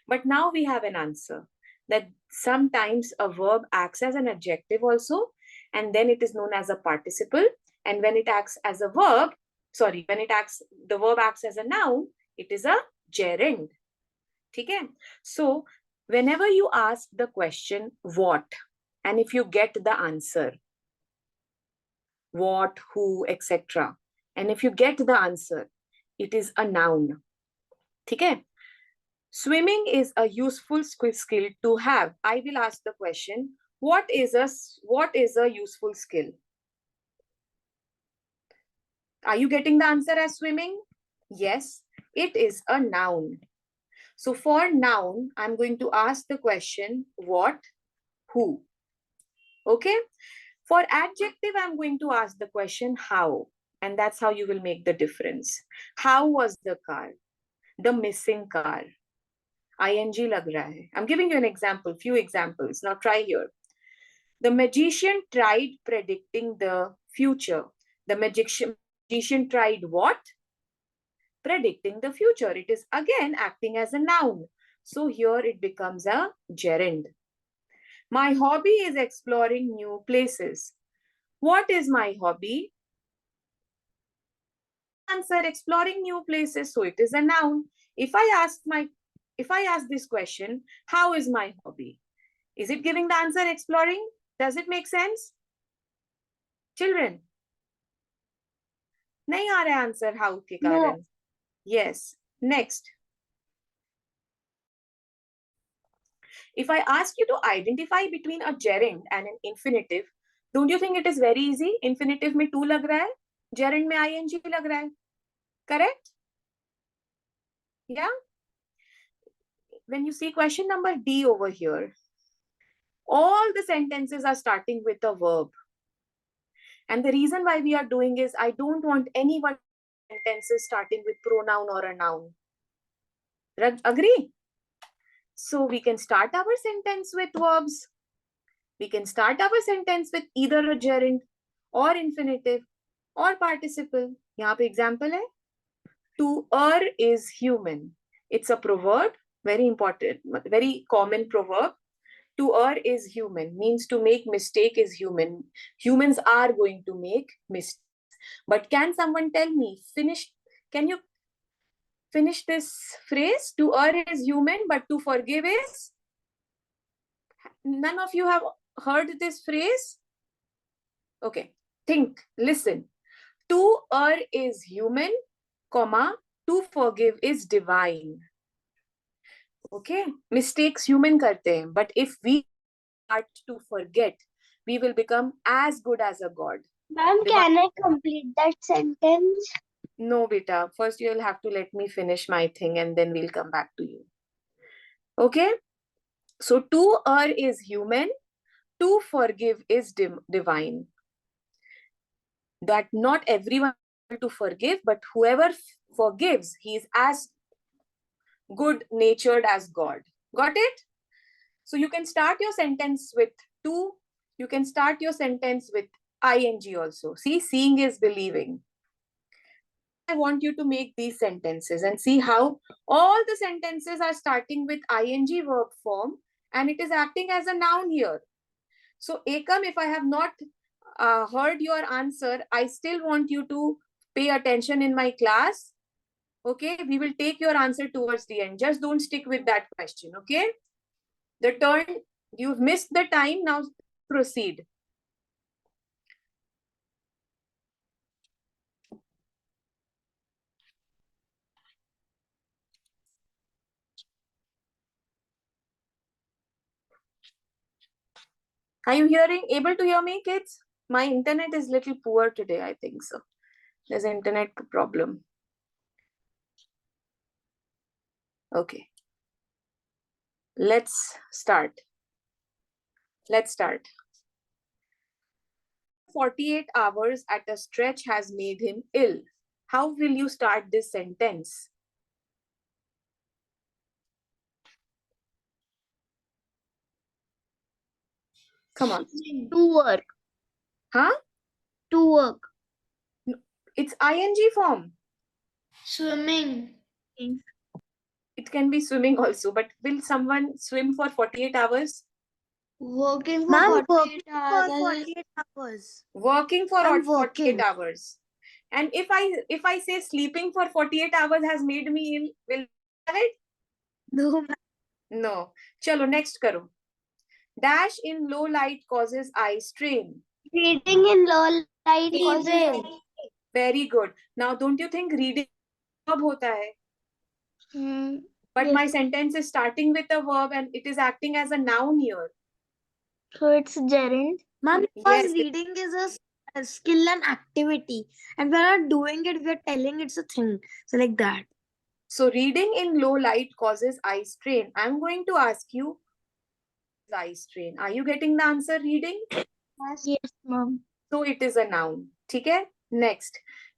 A: But now we have an answer that sometimes a verb acts as an adjective also, and then it is known as a participle. And when it acts as a verb, the verb acts as a noun, it is a gerund. Okay? So whenever you ask the question, what, and if you get the answer, what, who, etc., and if you get the answer, it is a noun. Okay? Swimming is a useful skill to have. I will ask the question, what is a useful skill? Are you getting the answer as swimming? Yes, it is a noun. So for noun, I'm going to ask the question, what, who? Okay. For adjective, I'm going to ask the question, how? And that's how you will make the difference. How was the car? The missing car. ing lag raha hai. I'm giving you an example, few examples. Now try here. The magician tried predicting the future. The magician tried what? Predicting the future. It is again acting as a noun. So here it becomes a gerund. My hobby is exploring new places. What is my hobby? Answer, exploring new places. So it is a noun. If I ask this question, how is my hobby? Is it giving the answer exploring? Does it make sense? Children? नहीं आ रहा answer how के कारण? Yes. Next. If I ask you to identify between a gerund and an infinitive, don't you think it is very easy? Infinitive में to लग रहा है, gerund में ing लग रहा है. Correct? Yeah? When you see question number D over here, all the sentences are starting with a verb. And the reason why we are doing is I don't want anyone sentences starting with pronoun or a noun. Agree? So we can start our sentence with verbs. We can start our sentence with either a gerund or infinitive or participle. यहाँ पे example है. To err is human. It's a proverb, very important, very common proverb. To err is human, means to make mistake is human. Humans are going to make mistakes. But can someone tell me, can you finish this phrase? To err is human, but to forgive is? None of you have heard this phrase? Okay, think, listen. To err is human, comma, to forgive is divine. Okay, mistakes human karte hain, but if we start to forget, we will become as good as a god.
B: Ma'am, can I complete that sentence?
A: No, beta. First, you'll have to let me finish my thing and then we'll come back to you. Okay? So, to err is human, to forgive is divine. That not everyone is able to forgive, but whoever forgives, he is as good-natured as God. Got it? So, you can start your sentence with to. You can start your sentence with ing also. See, seeing is believing. I want you to make these sentences and see how all the sentences are starting with ing verb form and it is acting as a noun here. So Ekam, if I have not heard your answer, I still want you to pay attention in my class. Okay, we will take your answer towards the end. Just don't stick with that question, okay? The turn, you've missed the time, now proceed. Are you able to hear me, kids? My internet is little poor today, I think so. There's an internet problem. Okay. Let's start. 48 hours at a stretch has made him ill. How will you start this sentence? Come on.
B: To work.
A: Huh?
B: To work.
A: It's ing form.
C: Swimming.
A: It can be swimming also, but will someone swim for 48 hours?
C: Working for
B: Ma'am,
C: 48
B: for
C: hours.
B: 48 hours.
A: Working for
B: I'm
A: 48
B: working.
A: hours. And if I say sleeping for 48 hours has made me ill, will you have it?
B: No, ma'am.
A: No. Chalo, next karo. Dash in low light causes eye strain.
B: Reading in low light causes
C: Reading.
A: Very good. Now, don't you think reading verb hota hai? But
B: yes.
A: my sentence is starting with a verb and it is acting as a noun here.
B: So it's gerund.
C: Ma'am,
A: Yes.
C: reading is a skill and activity. And we're not doing it, we're telling it's a thing. So like that.
A: So reading in low light causes eye strain. I'm going to ask you eye strain. Are you getting the answer reading?
B: Yes, ma'am.
A: So it is a noun. Okay? Next.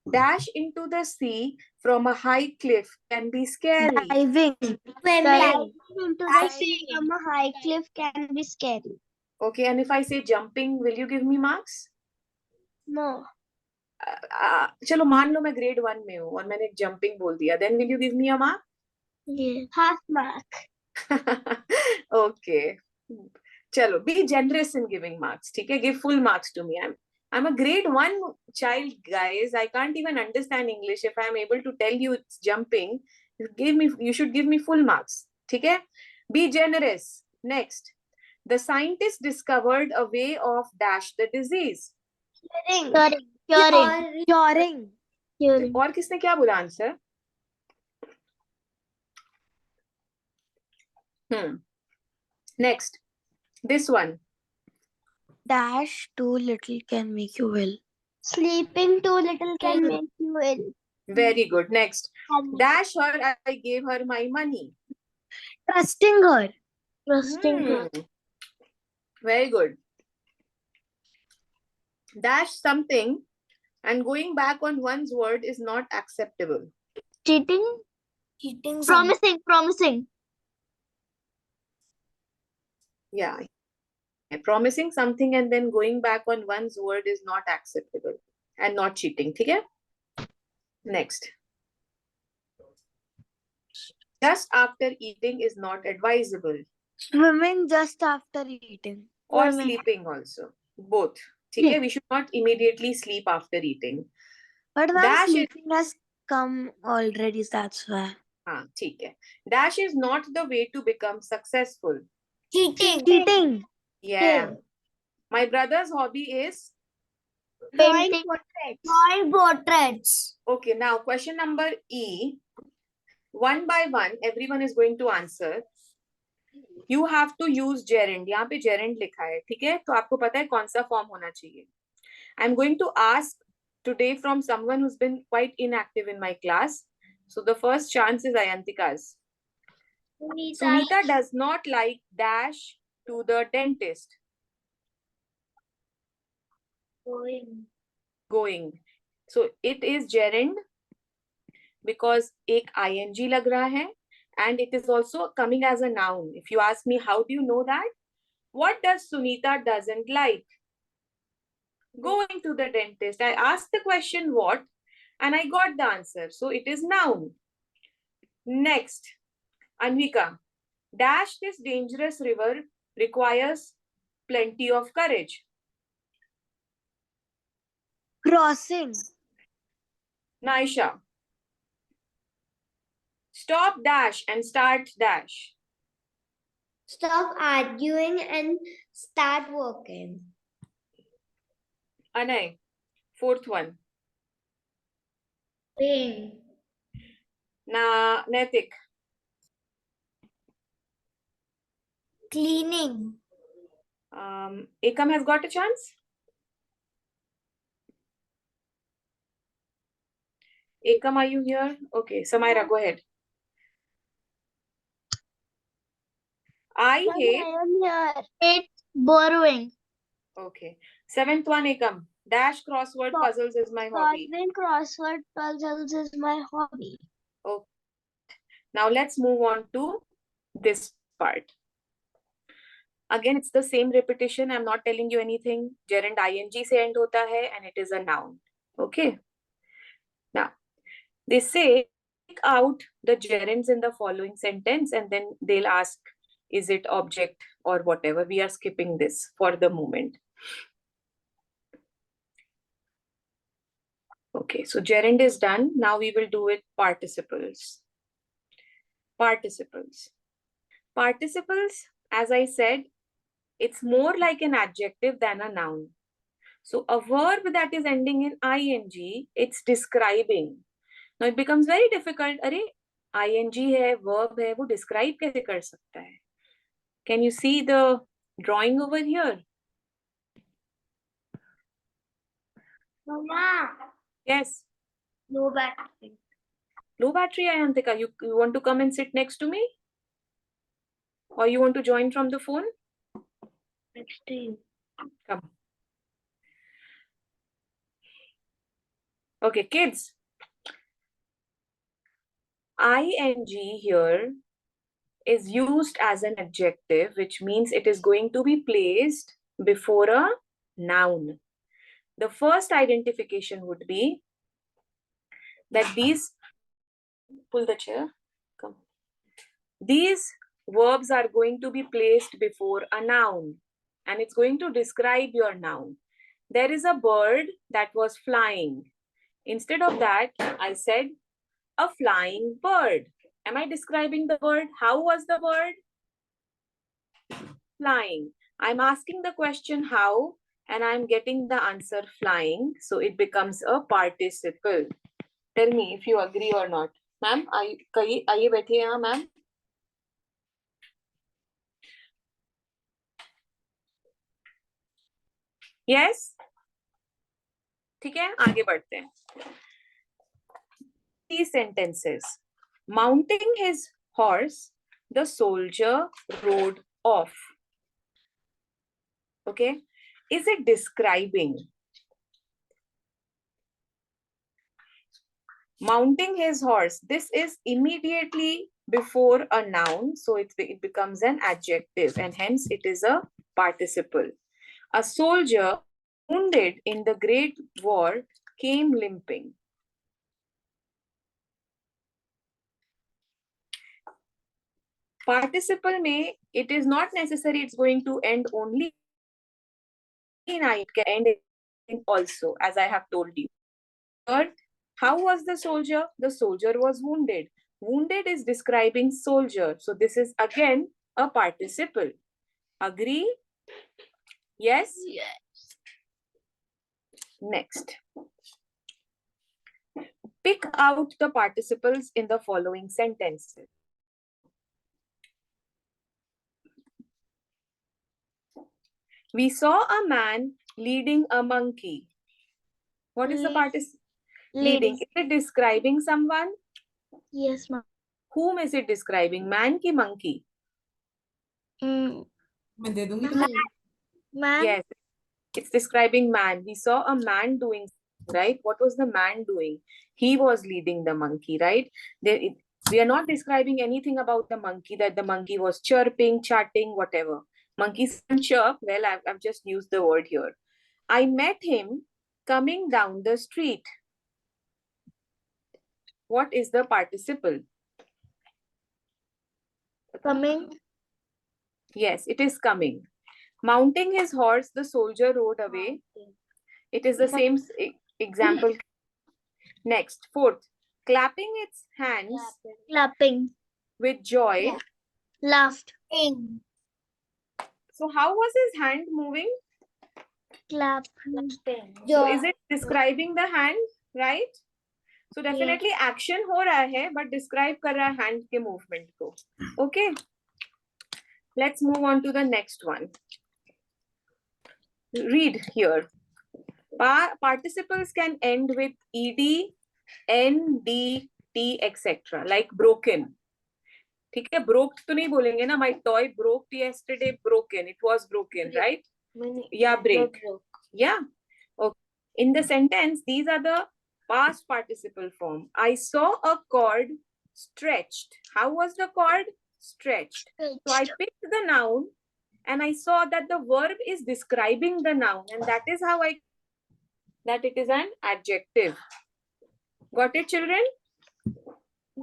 A: Dash into the sea from a high cliff can be scary.
C: Diving.
B: Diving into the sea from a high cliff can be scary.
A: Okay, and if I say jumping, will you give me marks?
B: No.
A: चलो मान लो मैं grade 1 में हूँ और मैंने jumping बोल दिया, then will you give me a mark?
B: Yeah. Half mark.
A: Okay. चलो, be generous in giving marks. ठीक है, give full marks to me. I'm a grade 1 child, guys. I can't even understand English. If I'm able to tell you it's jumping, you should give me full marks. ठीक है? Be generous. Next. The scientist discovered a way of dash the disease.
B: Curing.
A: और किसने क्या बोला answer? Next. This one.
D: Dash too little can make you ill.
B: Sleeping too little can make you ill.
A: Very good. Next. Dash her, I gave her my money.
D: Trusting her.
B: Trusting her.
A: Very good. Dash something and going back on one's word is not acceptable.
B: Cheating.
D: Cheating.
B: Promising.
A: Yeah. Promising something and then going back on one's word is not acceptable and not cheating. ठीक है? Next. Just after eating is not advisable.
D: Swimming just after eating.
A: Or sleeping also. Both. ठीक है? We should not immediately sleep after eating.
D: But when
A: Dash
D: sleeping has come already, that's why.
A: हाँ, ठीक है. Dash is not the way to become successful.
D: Cheating.
A: Yeah. My brother's hobby is?
B: Painting.
D: Drawing portraits.
A: Okay, now question number E. One by one, everyone is going to answer. You have to use gerund. यहाँ पे gerund लिखा है, ठीक है? तो आपको पता है कौन सा form होना चाहिए. I'm going to ask today from someone who's been quite inactive in my class. So the first chance is Ayantika's. Sunita does not like dash to the dentist. Going. So it is gerund because एक ing लग रहा है and it is also coming as a noun. If you ask me, how do you know that? What does Sunita doesn't like? Going to the dentist. I asked the question what and I got the answer. So it is noun. Next, Anvika. Dash this dangerous river requires plenty of courage.
D: Crossing.
A: Naisha. Stop dash and start dash.
B: Stop arguing and start working.
A: Anay. Fourth one.
B: Praying.
A: Naitik.
B: Cleaning.
A: Ekam has got a chance. Ekam, are you here? Okay, Samaira, go ahead. I hate.
B: I am here. Hate borrowing.
A: Okay. Seventh one, Ekam. Dash crossword puzzles is my hobby.
B: Solving crossword puzzles is my hobby.
A: Okay. Now let's move on to this part. Again, it's the same repetition. I'm not telling you anything. Gerund ing se end hota hai and it is a noun. Okay. Now, they say take out the gerunds in the following sentence and then they'll ask, is it object or whatever? We are skipping this for the moment. Okay, so gerund is done. Now we will do with participles. Participles. Participles, as I said, it's more like an adjective than a noun. So a verb that is ending in ing, it's describing. Now it becomes very difficult. अरे ing है, verb है, वो describe कैसे कर सकता है? Can you see the drawing over here?
B: Mama.
A: Yes.
B: No battery.
A: Low battery, Ayantika. You want to come and sit next to me? Or you want to join from the phone?
B: Next to you.
A: Come. Okay, kids. ing here is used as an adjective, which means it is going to be placed before a noun. The first identification would be that these, pull the chair, come. These verbs are going to be placed before a noun and it's going to describe your noun. There is a bird that was flying. Instead of that, I said a flying bird. Am I describing the bird? How was the bird? Flying. I'm asking the question how and I'm getting the answer flying. So it becomes a participle. Tell me if you agree or not. Ma'am, आइए बैठिए यहाँ ma'am. Yes? ठीक है, आगे बढ़ते हैं. These sentences. Mounting his horse, the soldier rode off. Okay? Is it describing? Mounting his horse. This is immediately before a noun, so it becomes an adjective and hence it is a participle. A soldier wounded in the Great War came limping. Participle may, it is not necessary it's going to end only in I, it can end in also, as I have told you. But how was the soldier? The soldier was wounded. Wounded is describing soldier. So this is again a participle. Agree? Yes?
B: Yes.
A: Next. Pick out the participles in the following sentences. We saw a man leading a monkey. What is the participle? Leading. Is it describing someone?
B: Yes, ma'am.
A: Whom is it describing? Man ki monkey?
B: Man.
A: Yes, it's describing man. We saw a man doing, right? What was the man doing? He was leading the monkey, right? We are not describing anything about the monkey, that the monkey was chirping, chatting, whatever. Monkeys can chirp. Well, I've just used the word here. I met him coming down the street. What is the participle?
B: Coming.
A: Yes, it is coming. Mounting his horse, the soldier rode away. It is the same example. Next, fourth, clapping its hands
B: Clapping.
A: with joy.
B: Laughed.
A: So how was his hand moving?
B: Clapping.
A: So is it describing the hand, right? So definitely action हो रहा है, but describe कर रहा है hand के movement को. Okay. Let's move on to the next one. Read here. Participles can end with ed, nd, t, etc. Like broken. ठीक है, broke तो नहीं बोलेंगे ना. My toy broke yesterday. Broken. It was broken, right? Yeah, break. Yeah. Okay. In the sentence, these are the past participle form. I saw a cord stretched. How was the cord? Stretched. So I picked the noun and I saw that the verb is describing the noun, and that is how that it is an adjective. Got it, children?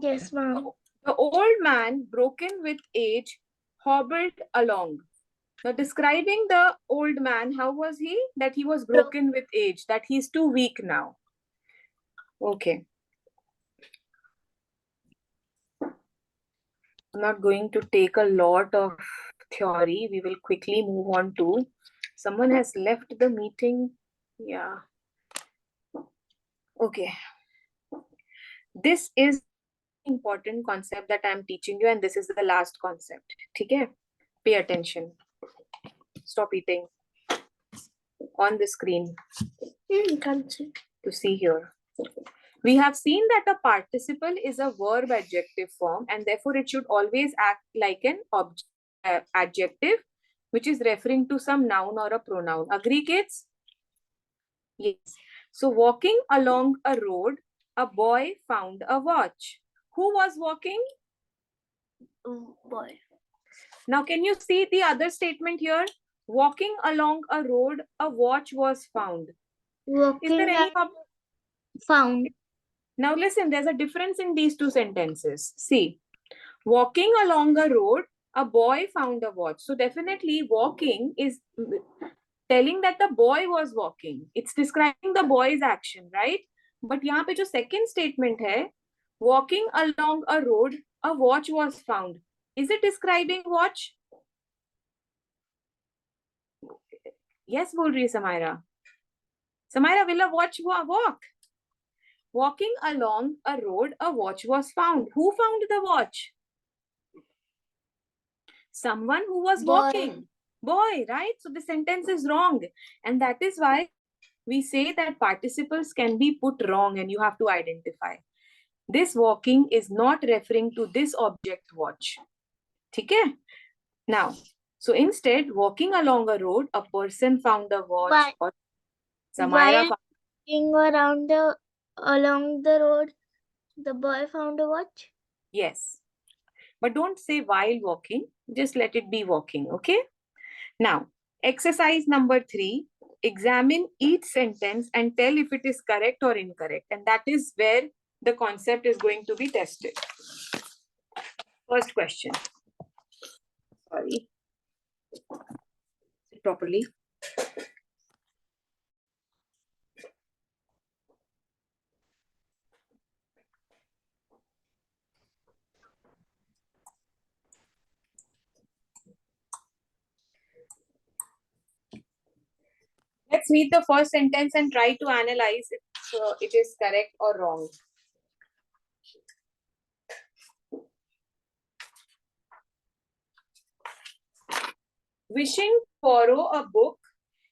B: Yes, ma'am.
A: The old man, broken with age, hobbled along. Now, describing the old man, how was he? That he was broken with age, that he's too weak now. Okay. I'm not going to take a lot of theory. We will quickly move on to, someone has left the meeting. Yeah. Okay. This is important concept that I'm teaching you, and this is the last concept. Okay? Pay attention. Stop eating. On the screen. To see here. We have seen that a participle is a verb adjective form, and therefore it should always act like an adjective, which is referring to some noun or a pronoun. Agree, kids? Yes. So walking along a road, a boy found a watch. Who was walking?
C: boy.
A: Now, can you see the other statement here? Walking along a road, a watch was found. Is
C: Walking
A: there any
C: found.
A: Now listen, there's a difference in these two sentences. See, walking along a road, a boy found a watch. So definitely walking is telling that the boy was walking. It's describing the boy's action, right? But यहाँ पे जो second statement है, walking along a road, a watch was found. Is it describing watch? Yes, बोल रही है Samaira. Samaira, will a watch walk? Walking along a road, a watch was found. Who found the watch? Someone who was walking. Boy, right? So the sentence is wrong. And that is why we say that participles can be put wrong and you have to identify. This walking is not referring to this object watch. Okay? Now, so instead, walking along a road, a person found a watch. Or Samaira
C: Walking along the road, the boy found a watch.
A: Yes. But don't say while walking, just let it be walking, okay? Now, exercise number 3, examine each sentence and tell if it is correct or incorrect. And that is where the concept is going to be tested. First question. Sorry. Properly. Let's read the first sentence and try to analyze if it is correct or wrong. Wishing to borrow a book,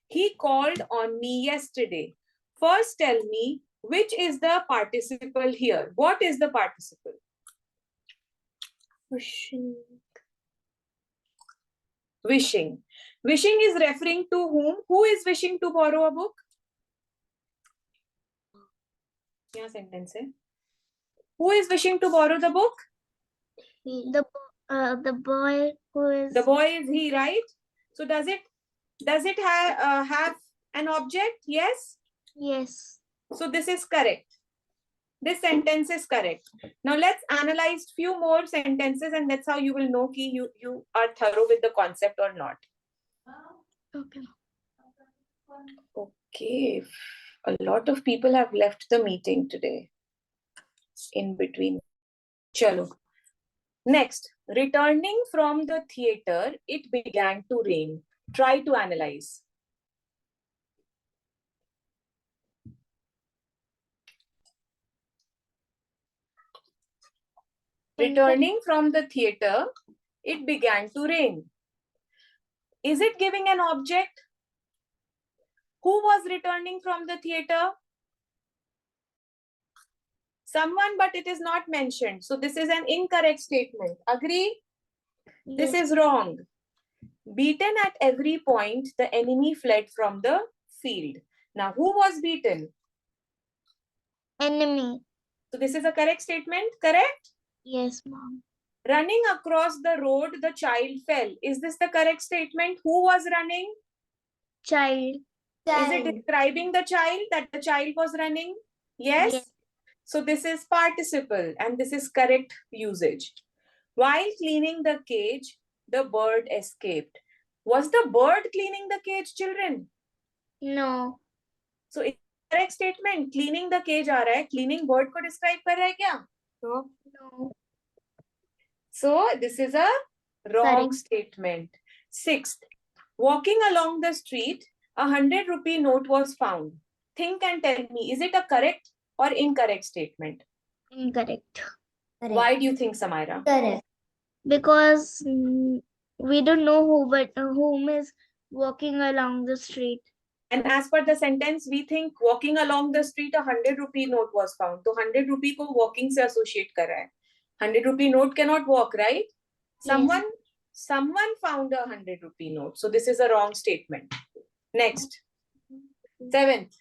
A: he called on me yesterday. First tell me, which is the participle here? What is the participle?
C: Wishing.
A: Wishing. Wishing is referring to whom? Who is wishing to borrow a book? क्या sentence है? Who is wishing to borrow the book?
C: The boy who is.
A: The boy is he, right? So does it have an object? Yes.
C: Yes.
A: So this is correct. This sentence is correct. Now let's analyze few more sentences and that's how you will know ki you are thorough with the concept or not.
C: Okay.
A: Okay. A lot of people have left the meeting today. In between. Chalo. Next, returning from the theater, it began to rain. Try to analyze. Returning from the theater, it began to rain. Is it giving an object? Who was returning from the theater? Someone, but it is not mentioned. So this is an incorrect statement. Agree?
C: Yes.
A: This is wrong. Beaten at every point, the enemy fled from the field. Now, who was beaten?
C: Enemy.
A: So this is a correct statement, correct?
C: Yes, mom.
A: Running across the road, the child fell. Is this the correct statement? Who was running?
C: Child.
A: Is it describing the child, that the child was running? Yes.
C: Yes.
A: So this is participle and this is correct usage. While cleaning the cage, the bird escaped. Was the bird cleaning the cage, children?
C: No.
A: So it's correct statement. Cleaning the cage aa raha hai. Cleaning bird ko describe kar raha hai kya?
C: No. No.
A: So this is a wrong
C: Correct.
A: statement. Sixth, walking along the street, a 100-rupee note was found. Think and tell me, is it a correct or incorrect statement?
C: Incorrect.
A: Why do you think, Samaira?
C: Correct. Because we don't know whom is walking along the street.
A: And as per the sentence, we think walking along the street, a 100-rupee note was found. So 100 rupee ko walking se associate kar raha hai. 100-rupee note cannot walk, right?
C: Yes.
A: Someone found a 100-rupee note. So this is a wrong statement. Next. 7th.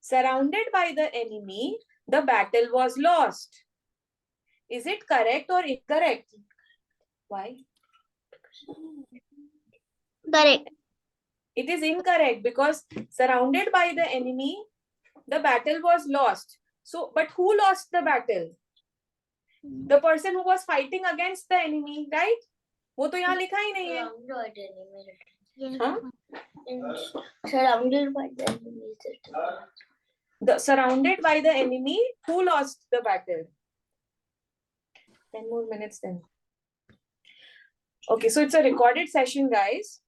A: Surrounded by the enemy, the battle was lost. Is it correct or incorrect? Why?
B: Correct.
A: It is incorrect because surrounded by the enemy, the battle was lost. So, but who lost the battle? The person who was fighting against the enemy, right? वो तो यहाँ लिखा ही नहीं है. हाँ?
B: Surrounded by the enemies.
A: Surrounded by the enemy, who lost the battle? 10 more minutes then. Okay, so it's a recorded session, guys.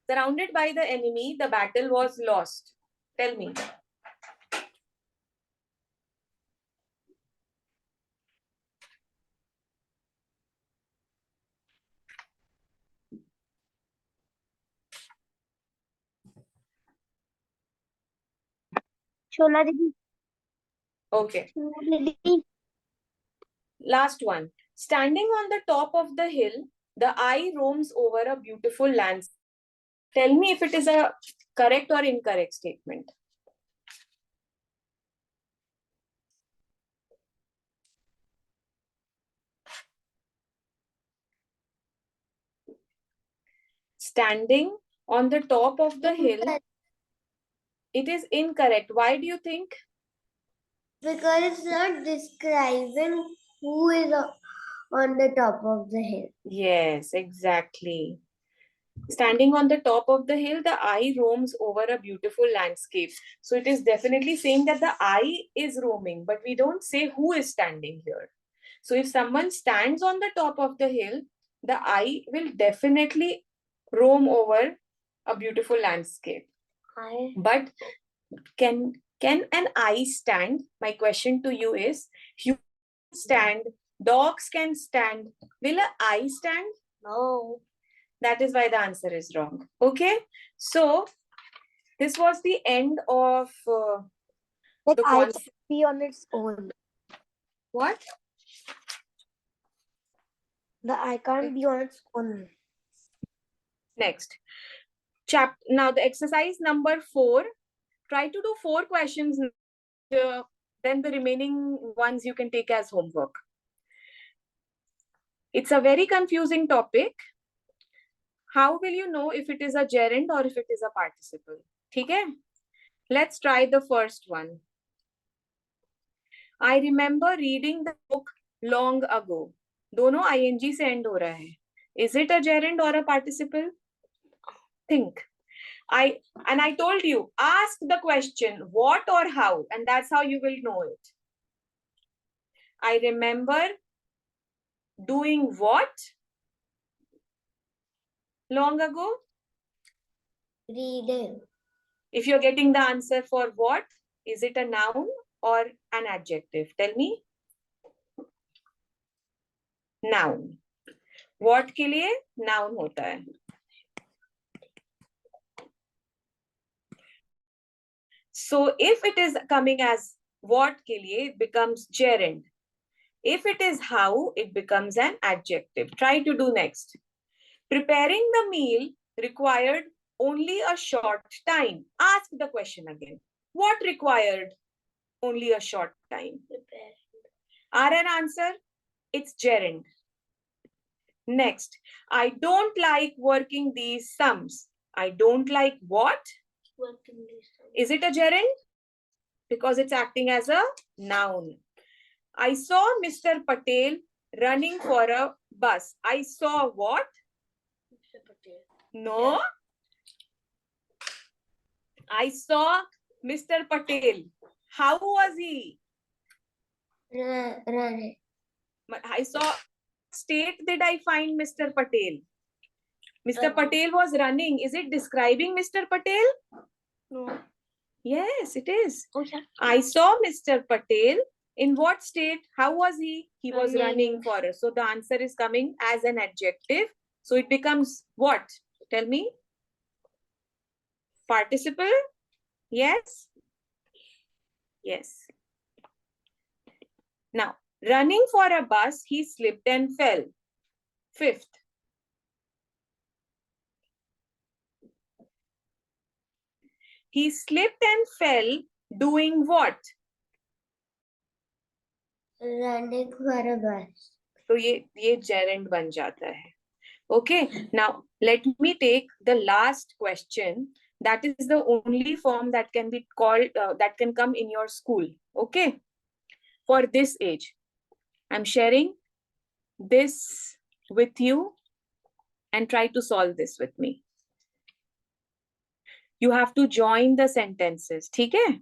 A: Surrounded by the enemy, the battle was lost. Tell me.
B: Shona Didi.
A: Okay.
B: Shona Didi.
A: Last one. Standing on the top of the hill, the eye roams over a beautiful landscape. Tell me if it is a correct or incorrect statement. Standing on the top of the hill, it is incorrect. Why do you think?
B: Because it's not describing who is on the top of the hill.
A: Yes, exactly. Standing on the top of the hill, the eye roams over a beautiful landscape. So it is definitely saying that the eye is roaming, but we don't say who is standing here. So if someone stands on the top of the hill, the eye will definitely roam over a beautiful landscape. But can an eye stand? My question to you is, humans stand, dogs can stand. Will an eye stand?
B: No.
A: That is why the answer is wrong. Okay, so this was the end of
D: Like
A: the
D: I
A: concept.
D: can be on its own.
A: What?
D: The I can't be on its own.
A: Next. Now the exercise number 4. Try to do 4 questions. Then the remaining ones you can take as homework. It's a very confusing topic. How will you know if it is a gerund or if it is a participle? Okay? Let's try the first one. I remember reading the book long ago. दोनों ing से end हो रहा है. Is it a gerund or a participle? Think. I told you, ask the question what or how, and that's how you will know it. I remember doing what long ago?
B: Reading.
A: If you're getting the answer for what, is it a noun or an adjective? Tell me. Noun. What के लिए noun होता है? So if it is coming as what के लिए, it becomes gerund. If it is how, it becomes an adjective. Try to do next. Preparing the meal required only a short time. Ask the question again. What required only a short time? Are an answer? It's gerund. Next, I don't like working these sums. I don't like what? Is it a gerund? Because it's acting as a noun. I saw Mr. Patel running for a bus. I saw what? Mr. Patel. No. I saw Mr. Patel. How was he?
B: Running.
A: I saw. State did I find Mr. Patel? Mr. Patel was running. Is it describing Mr. Patel?
B: No.
A: Yes, it is.
B: Oh, yeah.
A: I saw Mr. Patel. In what state? How was he? He was
B: Running.
A: running for us. So the answer is coming as an adjective. So it becomes what? Tell me. Participle? Yes? Yes. Now, running for a bus, he slipped and fell. 5th. He slipped and fell doing what?
B: running for a bus.
A: तो ये gerund बन जाता है. Okay, now let me take the last question. That is the only form that can be called, that can come in your school. Okay, for this age. I'm sharing this with you and try to solve this with me. You have to join the sentences. ठीक है?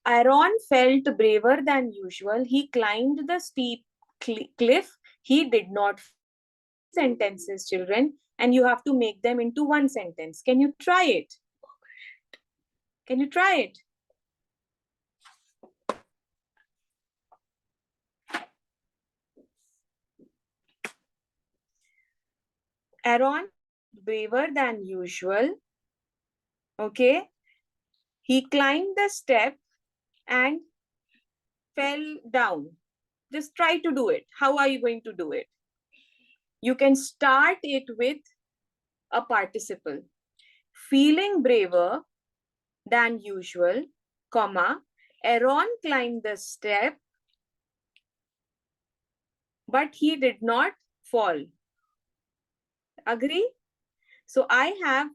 A: Aaron felt braver than usual. He climbed the steep cliff. He did not. Sentences, children, and you have to make them into one sentence. Can you try it? Can you try it? Aaron, braver than usual. Okay. He climbed the step and fell down. Just try to do it. How are you going to do it? You can start it with a participle. Feeling braver than usual, comma, Aaron climbed the step, but he did not fall. Agree? So I have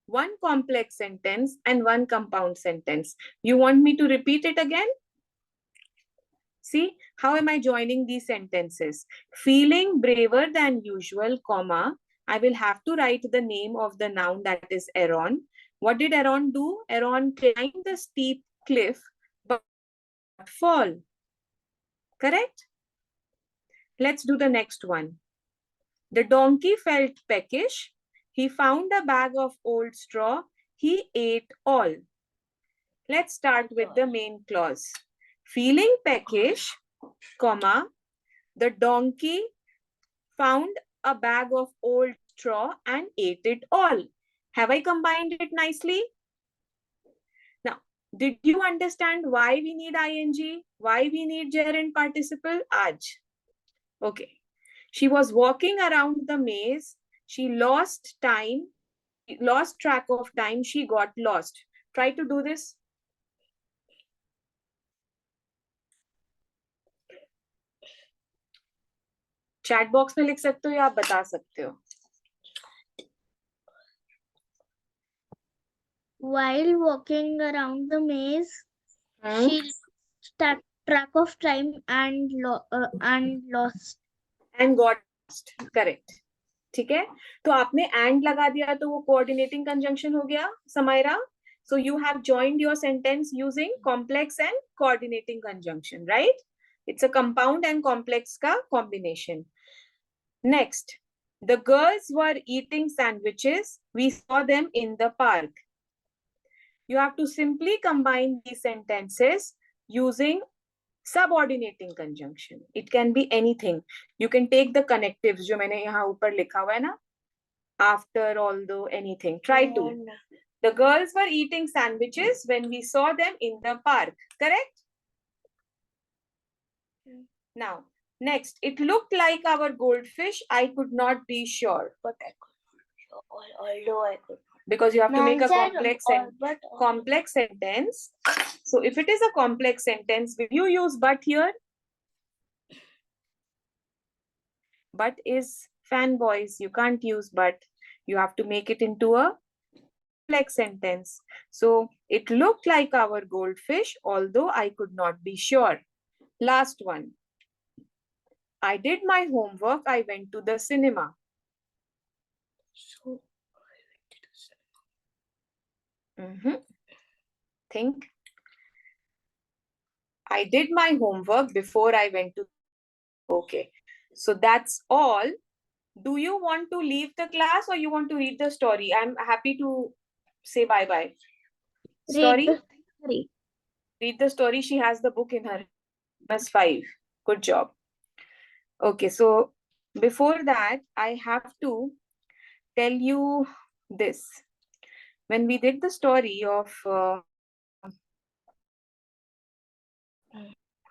A: one complex sentence and one compound sentence. You want me to repeat it again? See, how am I joining these sentences? Feeling braver than usual, comma, I will have to write the name of the noun, that is Aaron. What did Aaron do? Aaron climbed the steep cliff but did not fall. Correct? Let's do the next one. The donkey felt peckish. He found a bag of old straw. He ate all. Let's start with the main clause. Feeling peckish, comma, the donkey found a bag of old straw and ate it all. Have I combined it nicely? Now, did you understand why we need ing? Why we need gerund participle? Aaj. Okay. She was walking around the maze. She lost time. Lost track of time. She got lost. Try to do this. Chat box में लिख सकते हो या आप बता सकते हो?
C: While walking around the maze, she lost track of time and lost.
A: And got lost. Correct. ठीक है, तो आपने and लगा दिया तो वो coordinating conjunction हो गया, Samaira. So you have joined your sentence using complex and coordinating conjunction, right? It's a compound and complex ka combination. Next, the girls were eating sandwiches. We saw them in the park. You have to simply combine these sentences using subordinating conjunction. It can be anything. You can take the connectives जो मैंने यहाँ ऊपर लिखा हुआ है ना, after, although, anything. Try to. The girls were eating sandwiches when we saw them in the park. Correct? Now, next, it looked like our goldfish. I could not be sure. But I could not be sure, although I could not. Because you have to make a complex sentence. So if it is a complex sentence, will you use but here? But is fanboys. You can't use but. You have to make it into a complex sentence. So it looked like our goldfish, although I could not be sure. Last one. I did my homework. I went to the cinema. So I went to the cinema. Think. I did my homework before I went to. Okay. So that's all. Do you want to leave the class or you want to read the story? I'm happy to say bye-bye. Story? Read the story. She has the book in her. +5. Good job. Okay, so before that, I have to tell you this. When we did the story of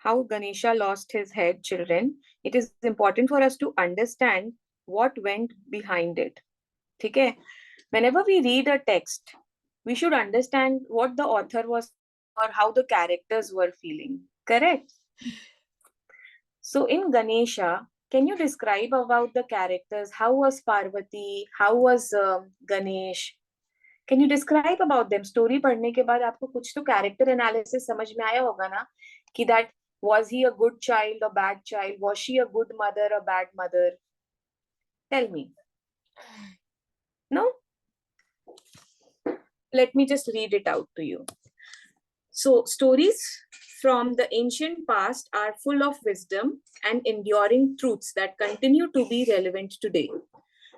A: how Ganesha lost his head, children, it is important for us to understand what went behind it. Okay? Whenever we read a text, we should understand what the author was or how the characters were feeling. Correct? So in Ganesha, can you describe about the characters? How was Parvati? How was Ganesh? Can you describe about them? Story पढ़ने के बाद आपको कुछ तो character analysis समझ में आया होगा ना कि that was he a good child or bad child? Was she a good mother or bad mother? Tell me. No? Let me just read it out to you. So stories from the ancient past are full of wisdom and enduring truths that continue to be relevant today.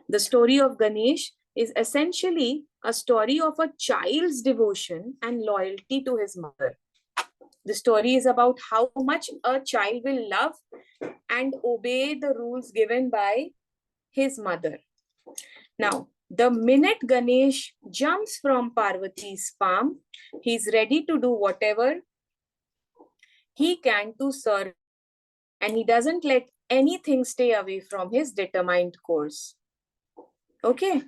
A: The story of Ganesh is essentially a story of a child's devotion and loyalty to his mother. The story is about how much a child will love and obey the rules given by his mother. Now, the minute Ganesh jumps from Parvati's palm, he's ready to do whatever he can to serve, and he doesn't let anything stay away from his determined course. Okay.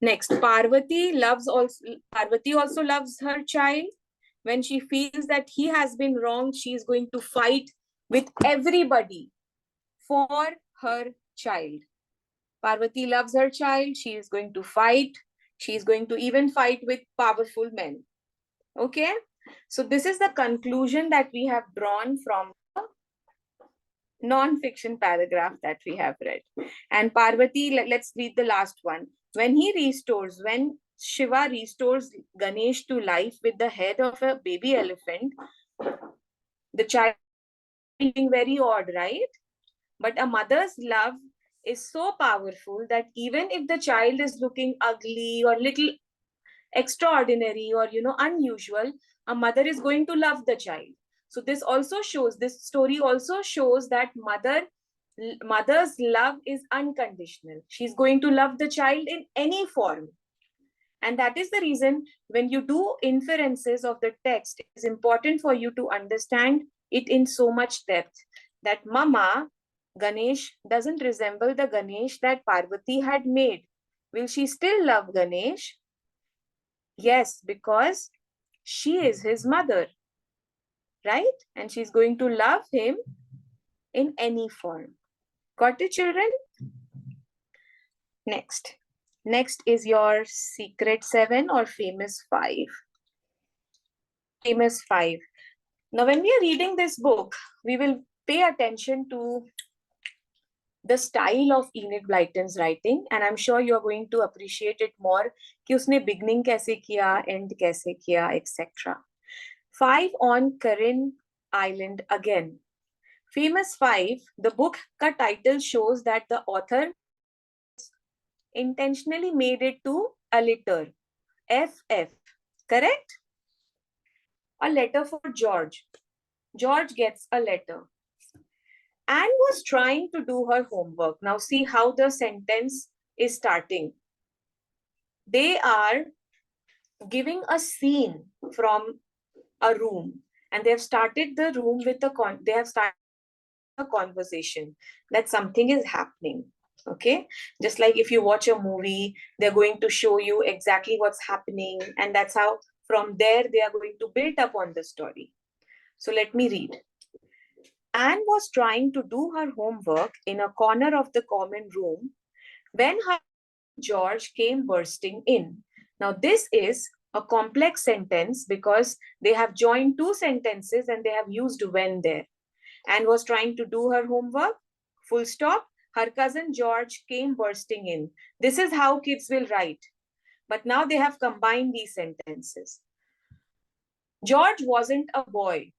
A: Next, Parvati also loves her child. When she feels that he has been wronged, she is going to fight with everybody for her child. Parvati loves her child. She is going to fight. She is going to even fight with powerful men. Okay. So this is the conclusion that we have drawn from the non-fiction paragraph that we have read. And Parvati, let's read the last one. When Shiva restores Ganesh to life with the head of a baby elephant, the child is feeling very odd, right? But a mother's love is so powerful that even if the child is looking ugly or little extraordinary or unusual, a mother is going to love the child. So this story also shows that mother's love is unconditional. She's going to love the child in any form. And that is the reason when you do inferences of the text, it is important for you to understand it in so much depth that Mama Ganesh doesn't resemble the Ganesh that Parvati had made. Will she still love Ganesh? Yes, because she is his mother, right? And she's going to love him in any form. Got it, children? Next. Next is your secret 7 or famous 5. Famous 5. Now, when we are reading this book, we will pay attention to the style of Enid Blyton's writing, and I'm sure you're going to appreciate it more कि उसने beginning कैसे किया, end कैसे किया, etc. 5 on Karin Island again. Famous 5, the book ka title shows that the author intentionally made it to a letter, FF, correct? A letter for George. George gets a letter. Anne was trying to do her homework. Now see how the sentence is starting. They are giving a scene from a room, and they have started the room with a conversation that something is happening. Okay, just like if you watch a movie, they're going to show you exactly what's happening, and that's how from there they are going to build up on the story. So let me read. Anne was trying to do her homework in a corner of the common room when her George came bursting in. Now this is a complex sentence because they have joined two sentences and they have used when there. Anne was trying to do her homework, full stop. Her cousin George came bursting in. This is how kids will write. But now they have combined these sentences. George wasn't a boy.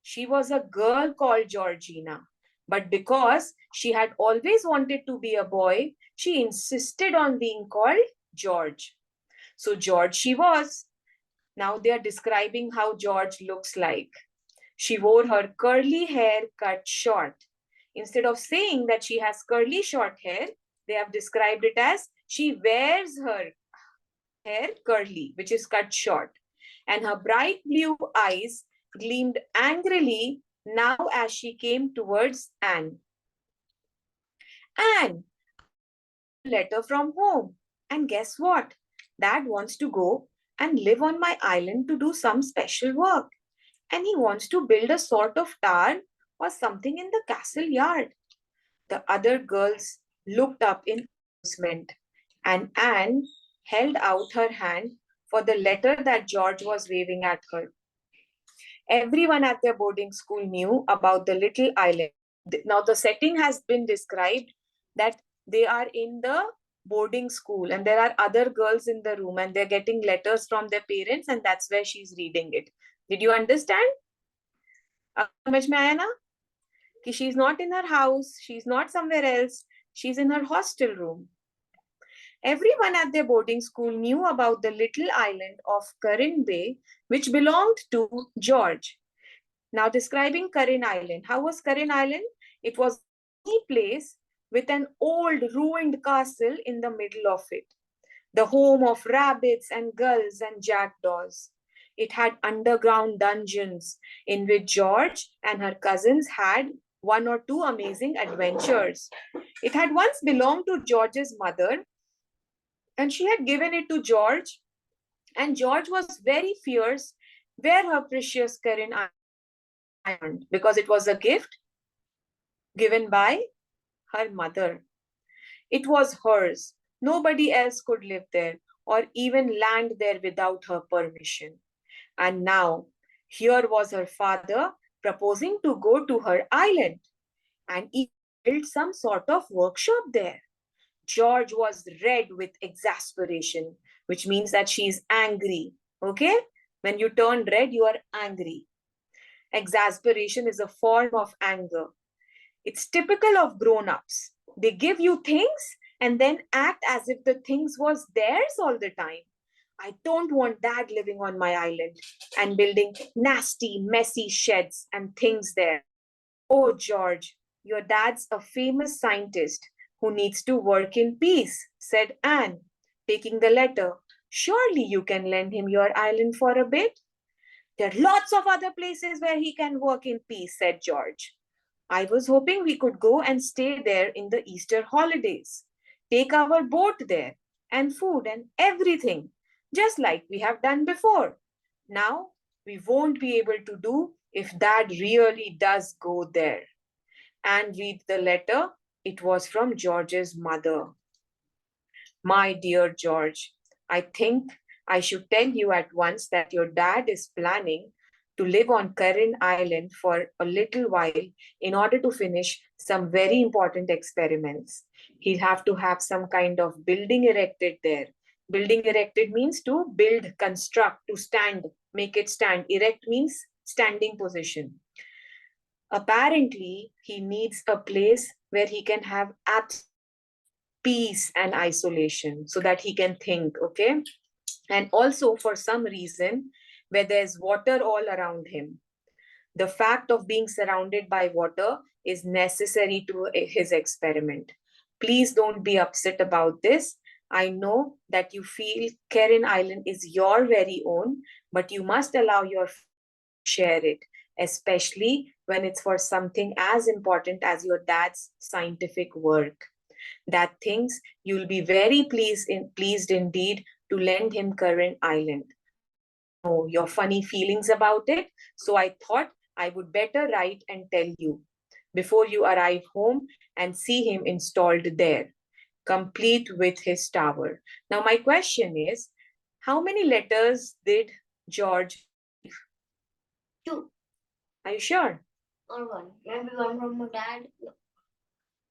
A: She was a girl called Georgina. But because she had always wanted to be a boy, she insisted on being called George. So George she was. Now they are describing how George looks like. She wore her curly hair cut short. Instead of saying that she has curly short hair, they have described it as she wears her hair curly, which is cut short. And her bright blue eyes gleamed angrily now as she came towards Anne. Anne, letter from home. And guess what? Dad wants to go and live on my island to do some special work. And he wants to build a sort of tower or something in the castle yard? The other girls looked up in amusement, and Anne held out her hand for the letter that George was waving at her. Everyone at their boarding school knew about the little island. Now, the setting has been described that they are in the boarding school and there are other girls in the room and they're getting letters from their parents, and that's where she's reading it. Did you understand? अब समझ में आया ना कि she's not in her house, she's not somewhere else, she's in her hostel room. Everyone at their boarding school knew about the little island of Curran Bay, which belonged to George. Now, describing Curran Island. How was Curran Island? It was a place with an old ruined castle in the middle of it, the home of rabbits and gulls and jackdaws. It had underground dungeons in which George and her cousins had one or two amazing adventures. It had once belonged to George's mother, and she had given it to George, and George was very fierce where her precious Curran Island, because it was a gift given by her mother. It was hers. Nobody else could live there or even land there without her permission. And now, here was her father proposing to go to her island and even build some sort of workshop there. George was red with exasperation, which means that she's angry. Okay? When you turn red, you are angry. Exasperation is a form of anger. It's typical of grown-ups. They give you things and then act as if the things was theirs all the time. I don't want dad living on my island and building nasty, messy sheds and things there. Oh, George, your dad's a famous scientist who needs to work in peace, said Anne, taking the letter. Surely you can lend him your island for a bit. There are lots of other places where he can work in peace, said George. I was hoping we could go and stay there in the Easter holidays. Take our boat there and food and everything, just like we have done before. Now, we won't be able to do if Dad really does go there. And read the letter. It was from George's mother. My dear George, I think I should tell you at once that your dad is planning to live on Curran Island for a little while in order to finish some very important experiments. He'll have to have some kind of building erected there. Building erected means to build, construct, to stand, make it stand. Erect means standing position. Apparently, he needs a place where he can have absolute peace and isolation so that he can think, okay? And also, for some reason, where there's water all around him. The fact of being surrounded by water is necessary to his experiment. Please don't be upset about this. I know that you feel Curran Island is your very own, but you must allow your share it, especially when it's for something as important as your dad's scientific work. That things you'll be very pleased indeed to lend him Curran Island. I know your funny feelings about it, so I thought I would better write and tell you before you arrive home and see him installed there, complete with his tower. Now, my question is, how many letters did George?
C: 2
A: Are you sure?
C: or 1. Maybe one from my dad.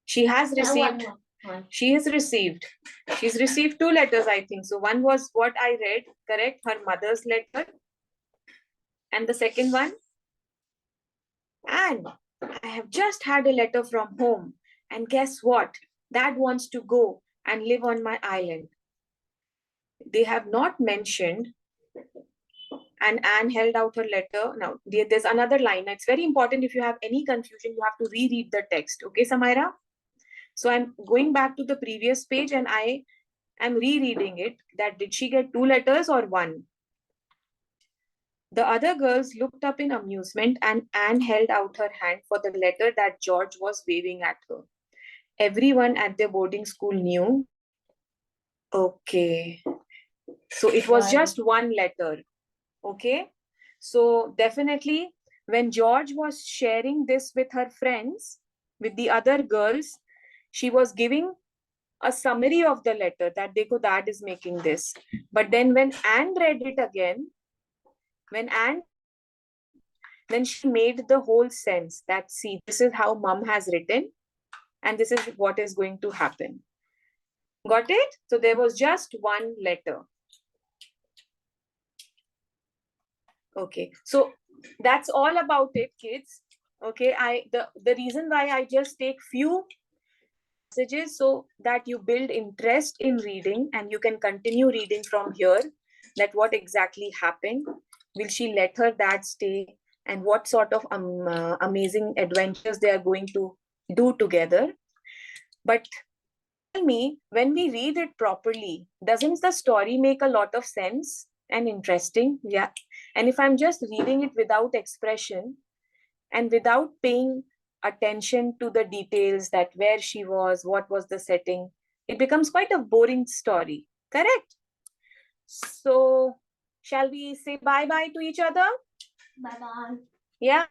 A: She has received.
C: One.
A: She has received. She's received 2 letters, I think. So one was what I read, correct? Her mother's letter. And the second one? And I have just had a letter from home. And guess what? Dad wants to go and live on my island. They have not mentioned, and Anne held out her letter. Now, there's another line. It's very important. If you have any confusion, you have to reread the text. Okay, Samaira? So I'm going back to the previous page and I am rereading it. That did she get 2 letters or 1? The other girls looked up in amusement and Anne held out her hand for the letter that George was waving at her. Everyone at their boarding school knew. Okay. So it was just 1 letter. Okay. So definitely when George was sharing this with her friends, with the other girls, she was giving a summary of the letter that Dekho, dad is making this. But then when Anne read it again, then she made the whole sense that, see, this is how mom has written and this is what is going to happen. Got it? So there was just one letter. Okay, so that's all about it, kids. Okay, the reason why I just take few passages so that you build interest in reading and you can continue reading from here, that what exactly happened. Will she let her dad stay, and what sort of amazing adventures they are going to do together. But tell me, when we read it properly, doesn't the story make a lot of sense and interesting? Yeah. And if I'm just reading it without expression and without paying attention to the details, that where she was, what was the setting, it becomes quite a boring story. Correct? So shall we say bye-bye to each other?
C: Bye bye.
A: Yeah.